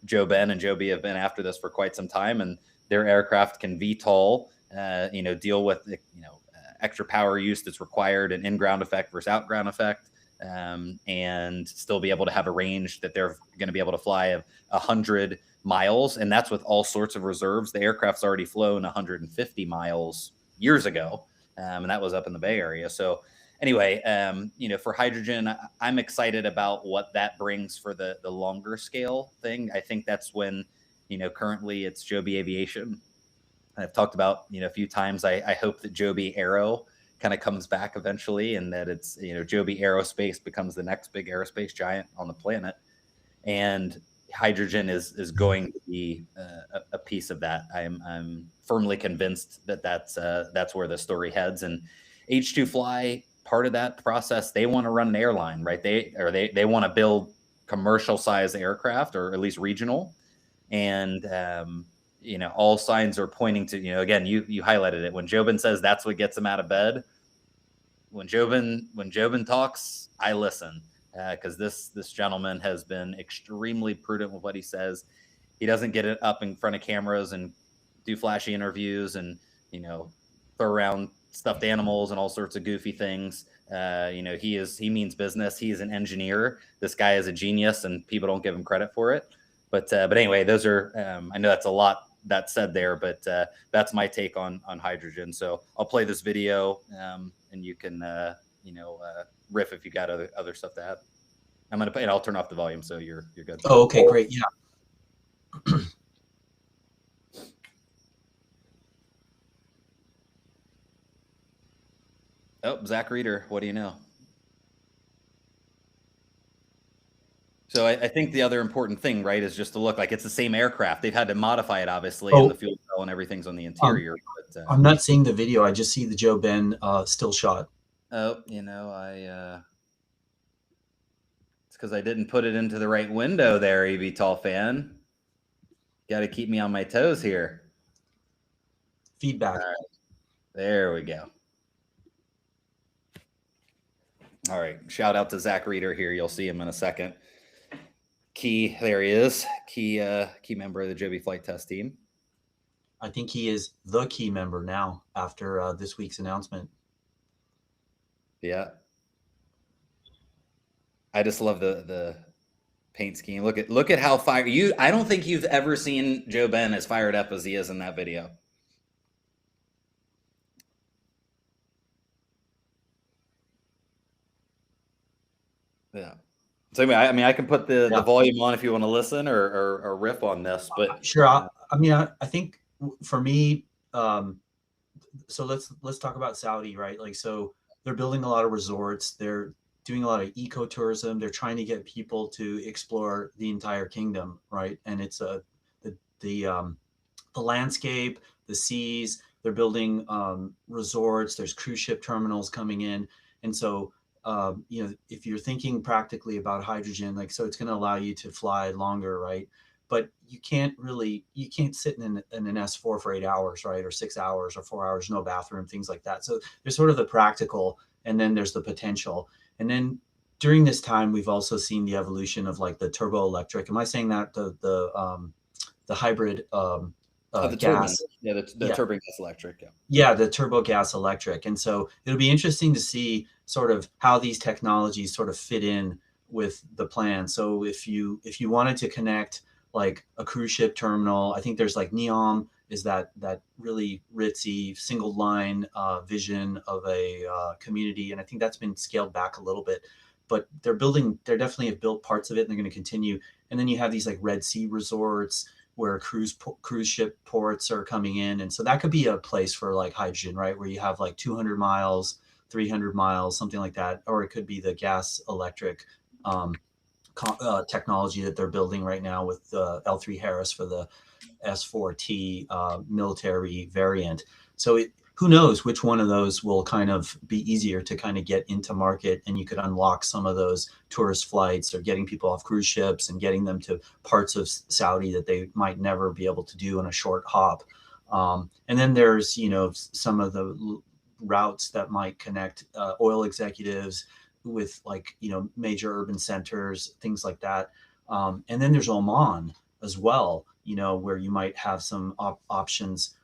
Joe Ben and Joby have been after this for quite some time, and their aircraft can VTOL, deal with extra power use that's required, and in-ground effect versus out-ground effect. and still be able to have a range that they're going to be able to fly of 100 miles. And that's with all sorts of reserves. The aircraft's already flown 150 miles years ago. And that was up in the Bay Area. So anyway, for hydrogen, I'm excited about what that brings for the longer scale thing. I think that's when, currently it's Joby Aviation. I've talked about, a few times. I hope that Joby Aero kind of comes back eventually, and that it's, Joby Aerospace becomes the next big aerospace giant on the planet. And hydrogen is going to be a piece of that. I'm firmly convinced that that's where the story heads. And H2Fly, part of that process, they want to run an airline, right? They want to build commercial size aircraft, or at least regional. And all signs are pointing to, again, you highlighted it. When Jobin says that's what gets him out of bed, when Jobin talks, I listen, because this gentleman has been extremely prudent with what he says. He doesn't get it up in front of cameras and do flashy interviews and throw around stuffed animals and all sorts of goofy things. He means business. He is an engineer. This guy is a genius, and people don't give him credit for it. But anyway, those are I know that's a lot that said there, but that's my take on hydrogen. So I'll play this video, and you can riff if you got other stuff to add. I'm gonna play, and I'll turn off the volume so you're good. Oh, okay, great, yeah. Oh, Zach Reeder, what do you know? So I think the other important thing, right, is just to look like it's the same aircraft. They've had to modify it, obviously, and the fuel cell and everything's on the interior. But I'm not seeing the video. I just see the Jobin still shot. Oh, it's because I didn't put it into the right window there, eVTOL fan. Got to keep me on my toes here. Feedback. All right. There we go. All right. Shout out to Zach Reeder here. You'll see him in a second. There he is. Key member of the Joby flight test team. I think he is the key member now after this week's announcement. Yeah. I just love the paint scheme. Look at how fired I don't think you've ever seen Jobin as fired up as he is in that video. Yeah. So I mean, I can put the volume on if you want to listen or riff on this, but sure. I think for me, so let's talk about Saudi, right? Like, so they're building a lot of resorts. They're doing a lot of ecotourism. They're trying to get people to explore the entire kingdom, right? And it's the landscape, the seas. They're building resorts. There's cruise ship terminals coming in, and so if you're thinking practically about hydrogen, like, so it's going to allow you to fly longer, right? But you can't sit in an S4 for 8 hours, right? Or 6 hours or 4 hours, no bathroom, things like that. So there's sort of the practical, and then there's the potential. And then during this time, we've also seen the evolution of like the turbo electric. Am I saying that the hybrid the gas? The turbine gas electric. Yeah, the turbo gas electric. And so it'll be interesting to see sort of how these technologies sort of fit in with the plan. So if you wanted to connect like a cruise ship terminal, I think there's like NEOM is that really ritzy single line vision of a community. And I think that's been scaled back a little bit, but they definitely have built parts of it, and they're going to continue. And then you have these like Red Sea resorts where cruise ship ports are coming in. And so that could be a place for like hydrogen, right? Where you have like 200 miles, 300 miles, something like that. Or it could be the gas electric technology that they're building right now with L3 Harris for the S4T military variant. So who knows which one of those will kind of be easier to kind of get into market, and you could unlock some of those tourist flights or getting people off cruise ships and getting them to parts of Saudi that they might never be able to do in a short hop. And then there's, some of the routes that might connect oil executives with like, major urban centers, things like that. And then there's Oman as well, where you might have some options.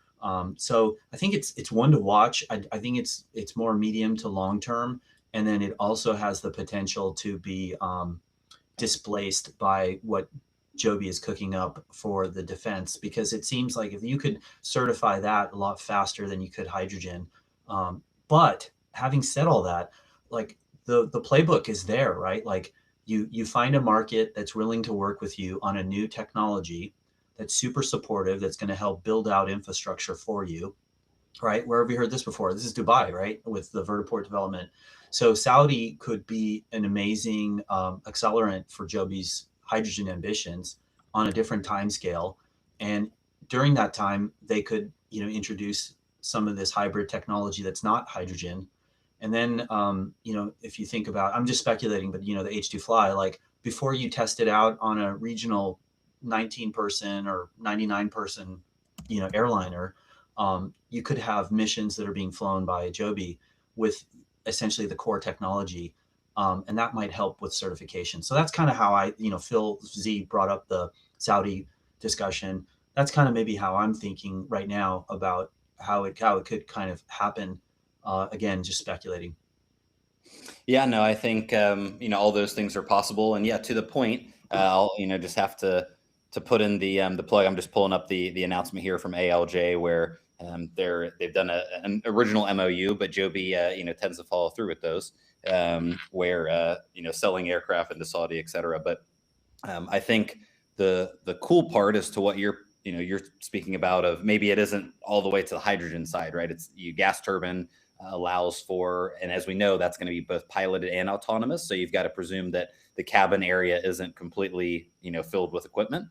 So I think it's one to watch. I think it's more medium to long term. and then it also has the potential to be displaced by what Joby is cooking up for the defense, because it seems like if you could certify that a lot faster than you could hydrogen. But having said all that, like the playbook is there, right? Like you find a market that's willing to work with you on a new technology that's super supportive, that's going to help build out infrastructure for you, right? Where have we heard this before? This is Dubai, right? With the vertiport development. So Saudi could be an amazing accelerant for Joby's hydrogen ambitions on a different time scale. And during that time, they could, introduce some of this hybrid technology that's not hydrogen. And then, if you think about, I'm just speculating, but, the H2 Fly, like before you test it out on a regional 19-person or 99-person, airliner, you could have missions that are being flown by Joby with essentially the core technology, and that might help with certification. So that's kind of how I, Phil Z brought up the Saudi discussion. That's kind of maybe how I'm thinking right now about how it could kind of happen. Again, just speculating. Yeah, no, I think all those things are possible, and yeah, to the point, I'll just have to put in the plug. I'm just pulling up the announcement here from ALJ where they've done an original MOU, but Joby tends to follow through with those, where selling aircraft into Saudi, etc. But I think the cool part as to what you're speaking about, of maybe it isn't all the way to the hydrogen side, right? It's gas turbine allows for, and as we know, that's going to be both piloted and autonomous. So you've got to presume that the cabin area isn't completely filled with equipment.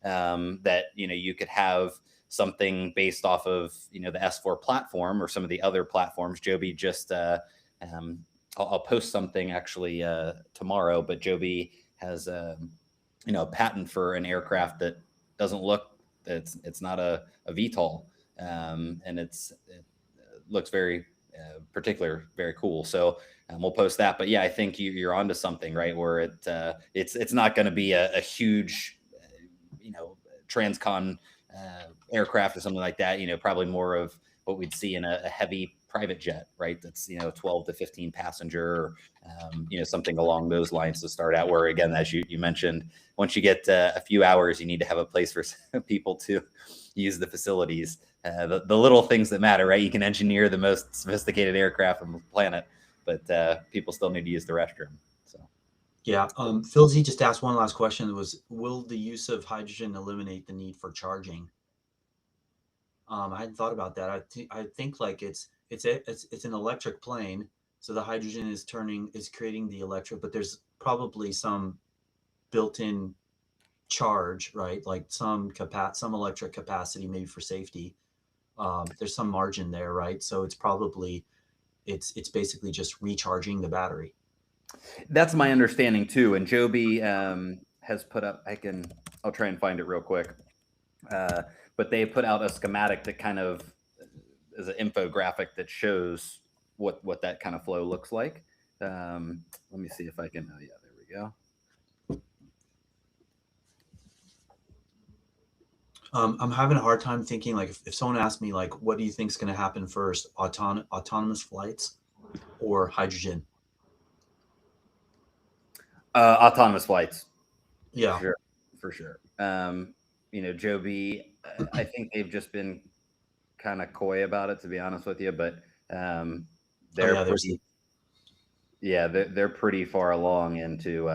That you could have something based off of the S4 platform or some of the other platforms. Joby just I'll post something actually tomorrow, but Joby has a patent for an aircraft that doesn't look, it's not a VTOL, and it looks very particular, very cool. So we'll post that. But yeah, I think you're onto something, right? Where it's not going to be a huge transcon aircraft or something like that. Probably more of what we'd see in a heavy private jet, right? That's 12 to 15 passenger, something along those lines to start out. Where again, as you mentioned, once you get a few hours, you need to have a place for people to use the facilities. The little things that matter, right? You can engineer the most sophisticated aircraft on the planet, but people still need to use the restroom. So, yeah. Phil Z just asked one last question. Was, will the use of hydrogen eliminate the need for charging? I hadn't thought about that. I think like it's an electric plane, so the hydrogen is creating the electric, but there's probably some built-in charge, right? Like some electric capacity, maybe for safety. There's some margin there, right? So it's basically just recharging the battery. That's my understanding too. And Joby has put up, I'll try and find it real quick. But they put out a schematic that kind of is an infographic that shows what that kind of flow looks like. Let me see if I can, oh yeah, there we go. I'm having a hard time thinking, like, if someone asked me, like, what do you think is going to happen first, autonomous flights or hydrogen? Autonomous flights. Yeah. For sure. Joby, I think they've just been kind of coy about it, to be honest with you, but they're pretty far along into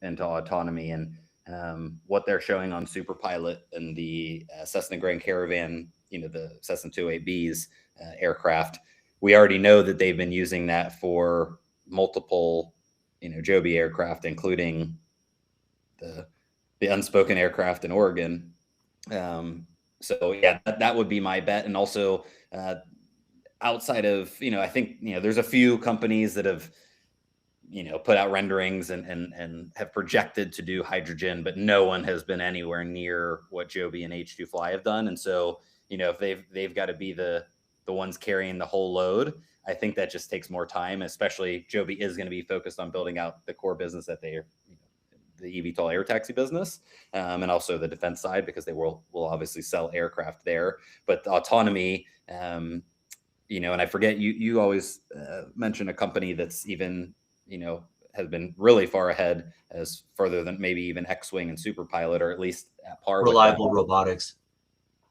autonomy, and what they're showing on Superpilot and the Cessna Grand Caravan, the Cessna 208Bs aircraft. We already know that they've been using that for multiple, Joby aircraft, including the unspoken aircraft in Oregon. So yeah, that would be my bet. And also outside of, I think, there's a few companies that have, put out renderings and have projected to do hydrogen, but no one has been anywhere near what Joby and H2 Fly have done. And so, if they've got to be the ones carrying the whole load, I think that just takes more time, especially Joby is going to be focused on building out the core business that they are, the eVTOL air taxi business, and also the defense side, because they will obviously sell aircraft there. But the autonomy, and I forget, you always mention a company that's even, has been really far ahead, as further than maybe even X-Wing and Super Pilot, or at least at par with them. Reliable robotics.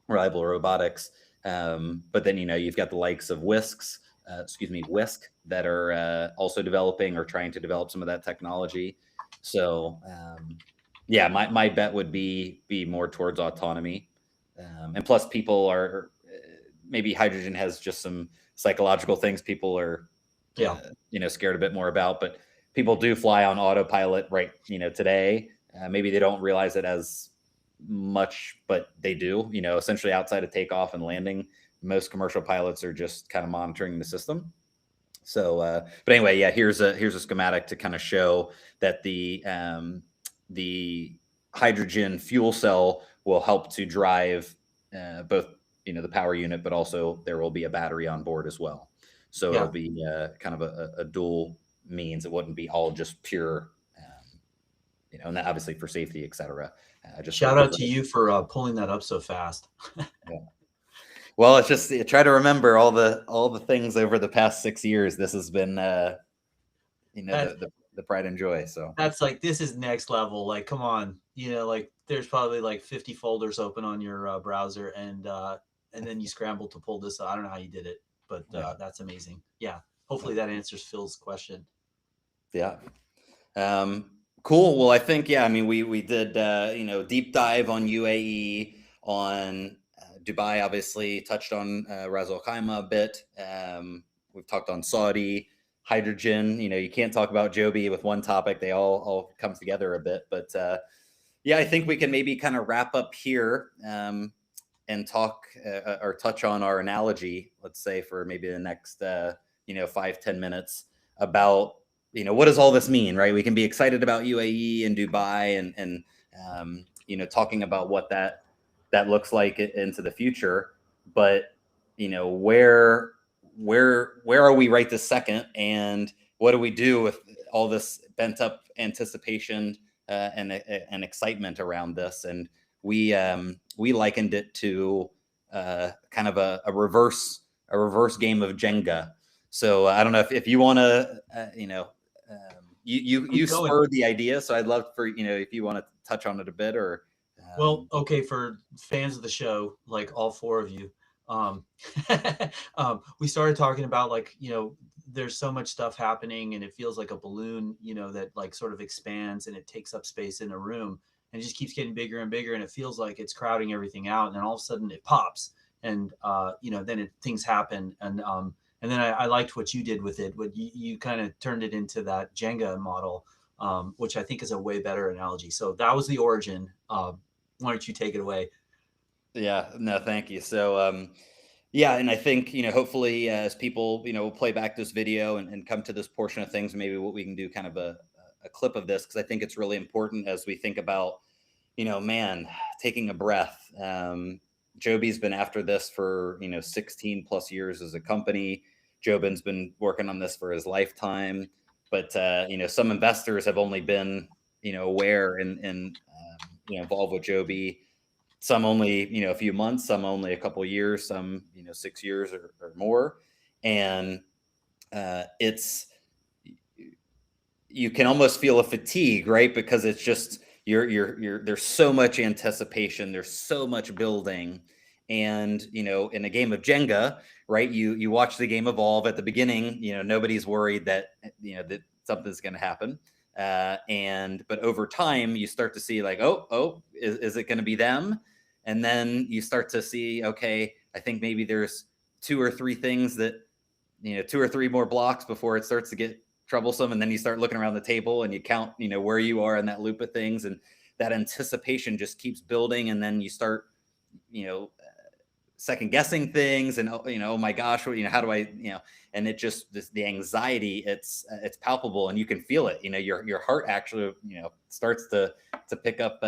Reliable robotics. But then, you've got the likes of Whisk that are also developing or trying to develop some of that technology. So yeah, my bet would be more towards autonomy. And plus people are, maybe hydrogen has just some psychological things people are, scared a bit more about, but people do fly on autopilot right, today. Maybe they don't realize it as much, but they do, essentially outside of takeoff and landing, most commercial pilots are just kind of monitoring the system. So, but anyway, yeah, here's a schematic to kind of show that the hydrogen fuel cell will help to drive both, the power unit, but also there will be a battery on board as well. So it'll be kind of a dual means. It wouldn't be all just pure, and that obviously for safety, et cetera. Shout out to you for pulling that up so fast. Yeah. Well, it's just try to remember all the things over the past 6 years. This has been, the pride and joy. So that's like, this is next level. Like, come on, like there's probably like 50 folders open on your browser, and then you scramble to pull this. I don't know how you did it, but that's amazing. Yeah. Hopefully that answers Phil's question. Yeah. Cool. Well, I think, we did, deep dive on UAE, on Dubai, obviously touched on Ras Al Khaimah a bit. We've talked on Saudi, hydrogen. You can't talk about Joby with one topic. They all come together a bit. But I think we can maybe kind of wrap up here and talk or touch on our analogy, let's say, for maybe the next 5-10 minutes about, what does all this mean, right? We can be excited about UAE and Dubai and talking about what that looks like into the future, but where are we right this second, and what do we do with all this bent up anticipation and excitement around this? And we likened it to kind of a reverse game of Jenga. So I don't know if you want to you spurred the idea, so I'd love for if you want to touch on it a bit, or well, okay, for fans of the show, like all four of you, we started talking about, like, there's so much stuff happening, and it feels like a balloon, that like sort of expands and it takes up space in a room, and it just keeps getting bigger and bigger, and it feels like it's crowding everything out, and then all of a sudden it pops, and then things happen, and then I liked what you did with it. What you kind of turned it into that Jenga model, which I think is a way better analogy. So that was the origin. Why don't you take it away? Yeah, no, thank you. So, and I think, hopefully as people, will play back this video and come to this portion of things, maybe what we can do kind of a clip of this, because I think it's really important as we think about, taking a breath. Joby's been after this for, 16 plus years as a company. Jobin's been working on this for his lifetime, but, some investors have only been, aware and involved with Joby. Some only, a few months, some only a couple of years, some, 6 years or more. And you can almost feel a fatigue, right? Because it's just, there's so much anticipation, there's so much building. And, in a game of Jenga, right, you watch the game evolve. At the beginning, nobody's worried that, that something's going to happen. But over time you start to see like, is it going to be them? And then you start to see, okay, I think maybe there's 2 or 3 things that, 2 or 3 more blocks before it starts to get troublesome. And then you start looking around the table and you count, where you are in that loop of things. And that anticipation just keeps building. And then you start, second guessing things, and oh my gosh, how do I, and it just, the anxiety, it's palpable, and you can feel it. Your heart actually, starts to pick up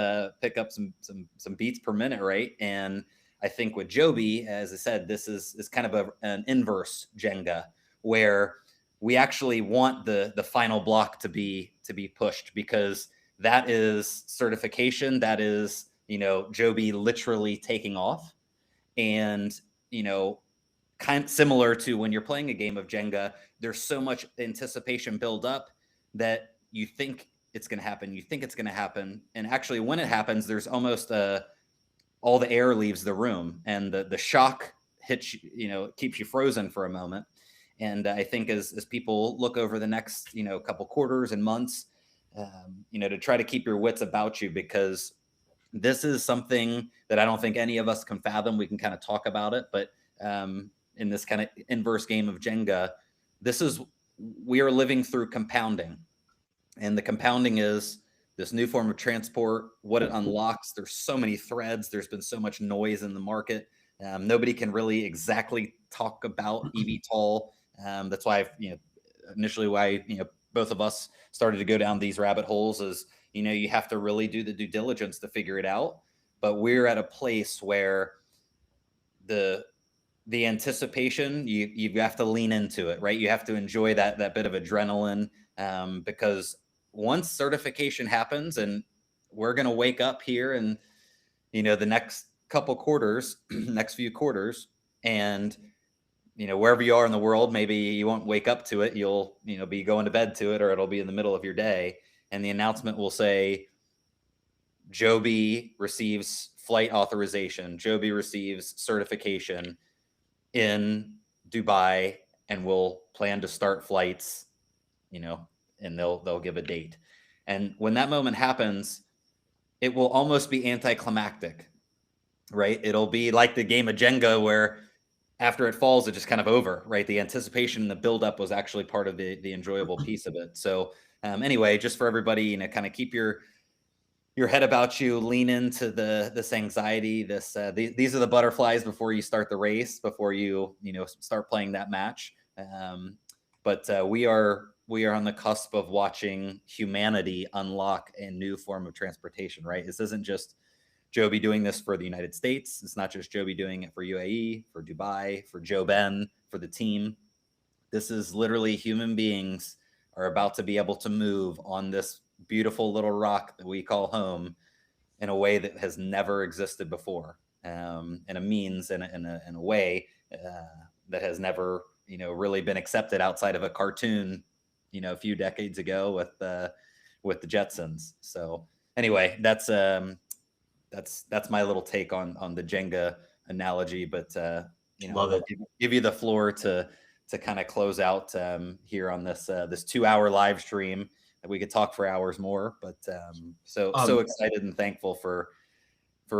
some beats per minute, right? And I think with Joby, as I said, this is kind of an inverse Jenga, where we actually want the final block to be pushed, because that is certification, that is, Joby literally taking off. And, kind of similar to when you're playing a game of Jenga. There's so much anticipation build up that you think it's going to happen. You think it's going to happen. And actually when it happens, there's almost all the air leaves the room, and the shock hits you, you know, keeps you frozen for a moment. And I think as people look over the next, you know, couple quarters and months, you know, to try to keep your wits about you, because this is something that I don't think any of us can fathom. We can kind of talk about it, but in this kind of inverse game of Jenga, we are living through compounding. And the compounding is this new form of transport, what it unlocks. There's so many threads. There's been so much noise in the market. Nobody can really exactly talk about eVTOL. That's why initially why both of us started to go down these rabbit holes is, you have to really do the due diligence to figure it out. But we're at a place where the anticipation, you have to lean into it, right? You have to enjoy that bit of adrenaline, because once certification happens, and we're going to wake up here and the next couple quarters, next few quarters, and wherever you are in the world, maybe you won't wake up to it. You'll be going to bed to it, or it'll be in the middle of your day, and the announcement will say Joby receives flight authorization, Joby receives certification in Dubai, and will plan to start flights, and they'll give a date. And when that moment happens, it will almost be anticlimactic, right? It'll be like the game of Jenga, where after it falls, it's just kind of over, right? The anticipation and the buildup was actually part of the enjoyable piece of it. So anyway, just for everybody, kind of keep your head about you, lean into this anxiety, these are the butterflies before you start the race, before you start playing that match. But we are on the cusp of watching humanity unlock a new form of transportation, right? This isn't just Joby doing this for the United States. It's not just Joby doing it for UAE, for Dubai, for Joe Ben, for the team. This is literally human beings are about to be able to move on this beautiful little rock that we call home in a way that has never existed before, in a means, in a way that has never really been accepted outside of a cartoon a few decades ago with the Jetsons. So anyway, that's my little take on the Jenga analogy. But Love it. give you the floor to kind of close out here on this 2-hour live stream. We could talk for hours more, but so excited and thankful for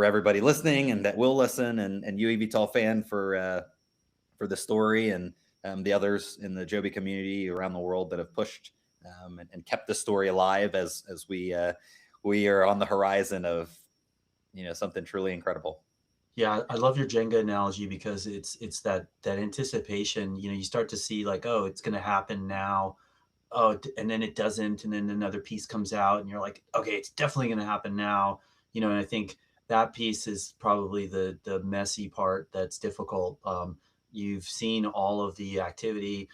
everybody listening, and that will listen, and you eVTOL fan for the story, and the others in the Joby community around the world that have pushed and kept the story alive as we are on the horizon of something truly incredible. Yeah, I love your Jenga analogy, because it's that anticipation. You start to see like, oh, it's going to happen now. Oh, and then it doesn't, and then another piece comes out, and you're like, okay, it's definitely going to happen now. And I think that piece is probably the messy part that's difficult. You've seen all of the activity.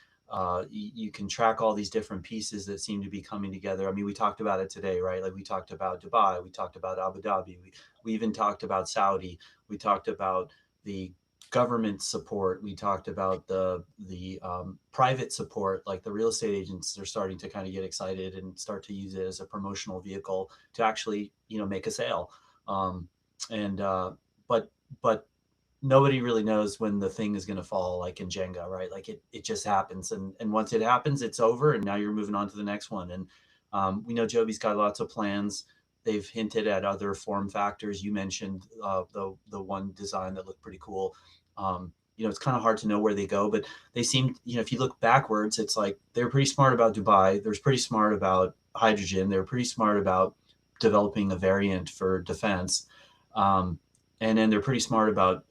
You can track all these different pieces that seem to be coming together. I mean, we talked about it today, right? Like, we talked about Dubai, we talked about Abu Dhabi, we even talked about Saudi, we talked about the government support, we talked about the private support, like the real estate agents are starting to kind of get excited and start to use it as a promotional vehicle to actually make a sale. But nobody really knows when the thing is going to fall, like in Jenga, right? Like it just happens. And once it happens, it's over. And now you're moving on to the next one. And we know Joby's got lots of plans. They've hinted at other form factors. You mentioned the one design that looked pretty cool. It's kind of hard to know where they go, but they seem, if you look backwards, it's like they're pretty smart about Dubai. They're pretty smart about hydrogen. They're pretty smart about developing a variant for defense. And then they're pretty smart about,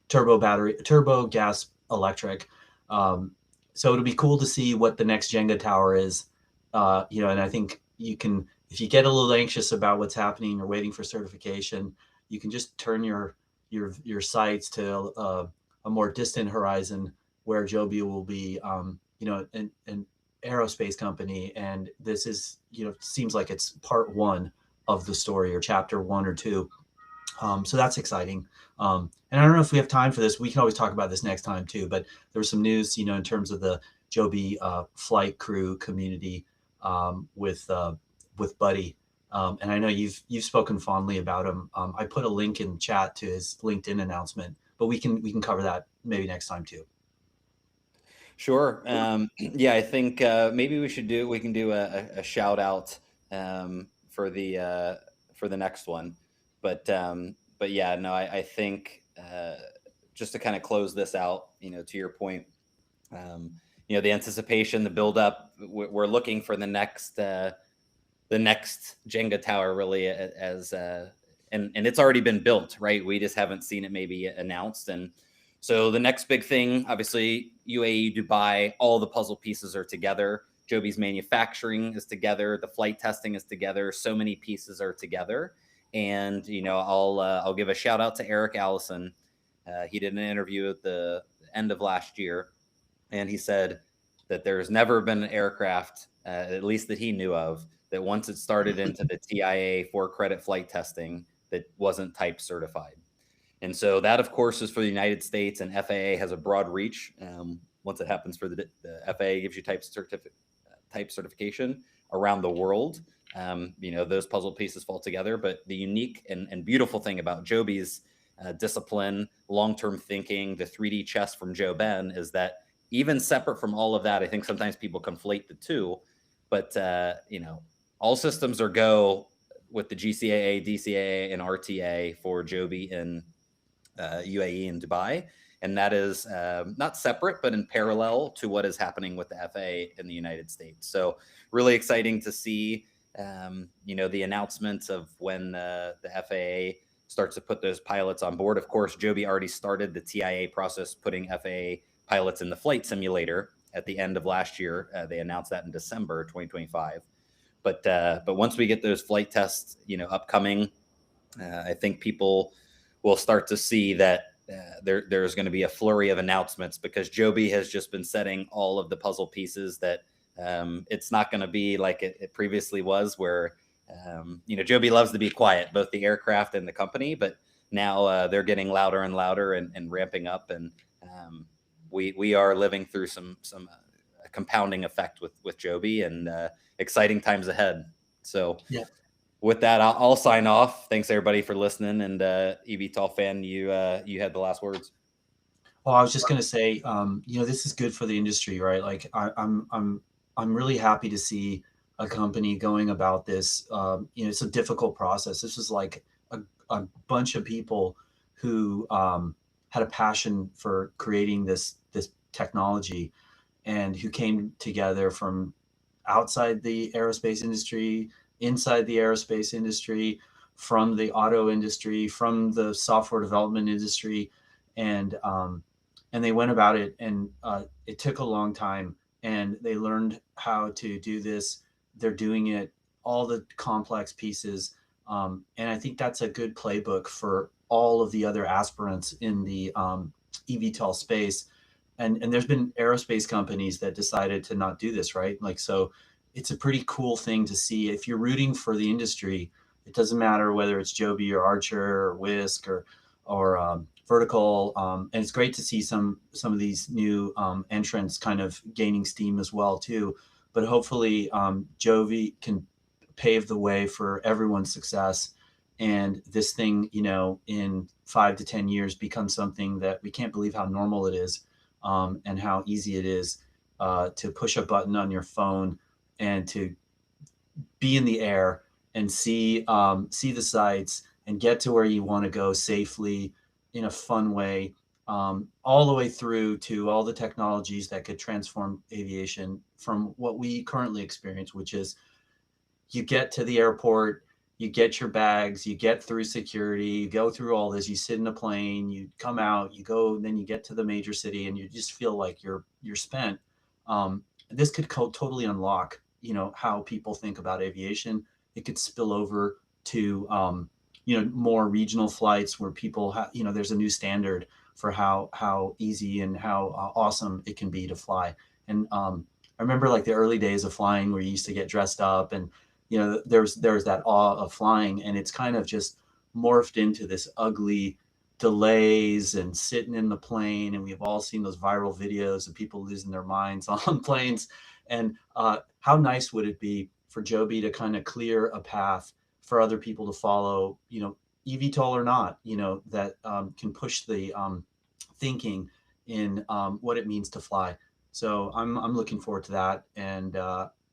turbo gas electric. So it'll be cool to see what the next Jenga tower is. And I think you can, if you get a little anxious about what's happening or waiting for certification, you can just turn your sights to a more distant horizon, where Joby will be, an aerospace company. And this is, seems like it's part one of the story, or chapter 1 or 2. So that's exciting. And I don't know if we have time for this. We can always talk about this next time too. But there was some news, in terms of the Joby flight crew community with Buddy. And I know you've spoken fondly about him. I put a link in chat to his LinkedIn announcement, but we can cover that maybe next time too. Sure. Yeah, I think maybe we can do a shout out for the next one. But yeah, no, I think just to kind of close this out, to your point, the anticipation, the buildup, we're looking for the next Jenga tower, really, as and it's already been built, right? We just haven't seen it maybe announced. And so the next big thing, obviously, UAE, Dubai, all the puzzle pieces are together. Joby's manufacturing is together. The flight testing is together. So many pieces are together. And, I'll give a shout out to Eric Allison. He did an interview at the end of last year, and he said that there's never been an aircraft, at least that he knew of, that once it started into the TIA 4-credit flight testing, that wasn't type certified. And so that, of course, is for the United States, and FAA has a broad reach. Once it happens for the FAA gives you type certification around the world. Those puzzle pieces fall together. But the unique and beautiful thing about Joby's discipline, long-term thinking, the 3D chess from Joe Ben is that even separate from all of that, I think sometimes people conflate the two, but all systems are go with the GCAA, DCAA, and RTA for Joby in UAE and Dubai. And that is not separate, but in parallel to what is happening with the FAA in the United States. So really exciting to see, the announcements of when the FAA starts to put those pilots on board. Of course, Joby already started the TIA process, putting FAA pilots in the flight simulator at the end of last year. They announced that in December 2025. But once we get those flight tests, upcoming, I think people will start to see that there's going to be a flurry of announcements, because Joby has just been setting all of the puzzle pieces that it's not going to be like it previously was, where Joby loves to be quiet, both the aircraft and the company, but now they're getting louder and louder and ramping up, and we are living through some compounding effect with Joby, and exciting times ahead. So yeah. With that, I'll sign off. Thanks everybody for listening, and eVTOL fan, you had the last words. Well, I was just going to say, this is good for the industry, right? Like I'm really happy to see a company going about this. It's a difficult process. This was like a bunch of people who had a passion for creating this technology, and who came together from outside the aerospace industry, inside the aerospace industry, from the auto industry, from the software development industry, and they went about it, and it took a long time, and they learned how to do this. They're doing it, all the complex pieces, and I think that's a good playbook for all of the other aspirants in the eVTOL space. And there's been aerospace companies that decided to not do this, right? Like, so it's a pretty cool thing to see. If you're rooting for the industry, it doesn't matter whether it's Joby or Archer or Whisk or Vertical. And it's great to see some of these new entrants kind of gaining steam as well too. But hopefully Joby can pave the way for everyone's success, and this thing, in 5 to 10 years becomes something that we can't believe how normal it is, and how easy it is to push a button on your phone and to be in the air and see the sights and get to where you want to go safely in a fun way, all the way through to all the technologies that could transform aviation from what we currently experience, which is you get to the airport, you get your bags, you get through security, you go through all this, you sit in a plane, you come out, you go, then you get to the major city, and you just feel like you're spent. This could totally unlock, how people think about aviation. It could spill over to, more regional flights where people have, there's a new standard for how easy and how awesome it can be to fly. And I remember like the early days of flying where you used to get dressed up, and there's that awe of flying, and it's kind of just morphed into this ugly delays and sitting in the plane. And we've all seen those viral videos of people losing their minds on planes. And how nice would it be for Joby to kind of clear a path for other people to follow, eVTOL or not, that can push the thinking in what it means to fly. So I'm looking forward to that, and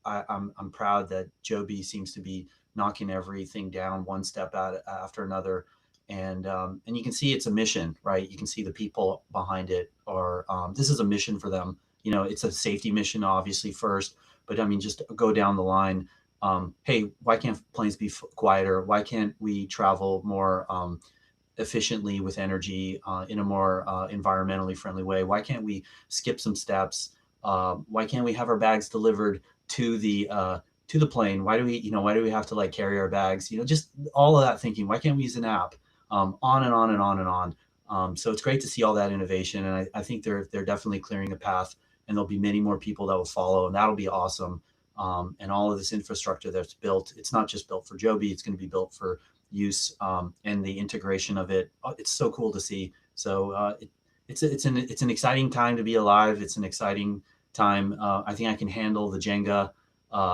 I'm proud that Joby seems to be knocking everything down one step after another, and you can see it's a mission, right? You can see the people behind it are this is a mission for them. It's a safety mission, obviously first, but I mean just go down the line. Hey, why can't planes be quieter? Why can't we travel more efficiently with energy in a more environmentally friendly way? Why can't we skip some steps? Why can't we have our bags delivered to the plane? Why do we have to like carry our bags? Just all of that thinking. Why can't we use an app? On and on and on and on. So it's great to see all that innovation, and I think they're definitely clearing a path, and there'll be many more people that will follow, and that'll be awesome. And all of this infrastructure that's built, it's not just built for Joby, it's going to be built for use, and the integration of it. It's so cool to see. So it's an exciting time to be alive. It's an exciting time. I think I can handle the Jenga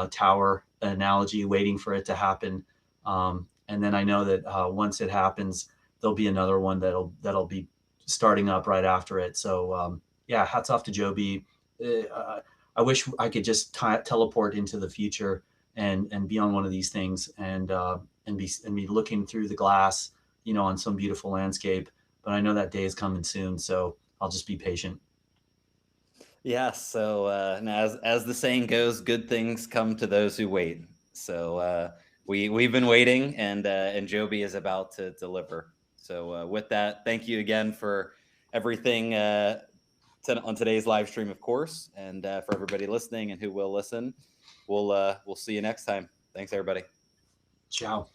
tower analogy, waiting for it to happen. And then I know that once it happens, there'll be another one that'll be starting up right after it. So yeah, hats off to Joby. I wish I could just teleport into the future and be on one of these things and be looking through the glass, on some beautiful landscape. But I know that day is coming soon, so I'll just be patient. Yeah. So as the saying goes, good things come to those who wait. So we've been waiting, and Joby is about to deliver. So with that, thank you again for everything on today's live stream, of course, and for everybody listening and who will listen. We'll see you next time. Thanks, everybody. Ciao.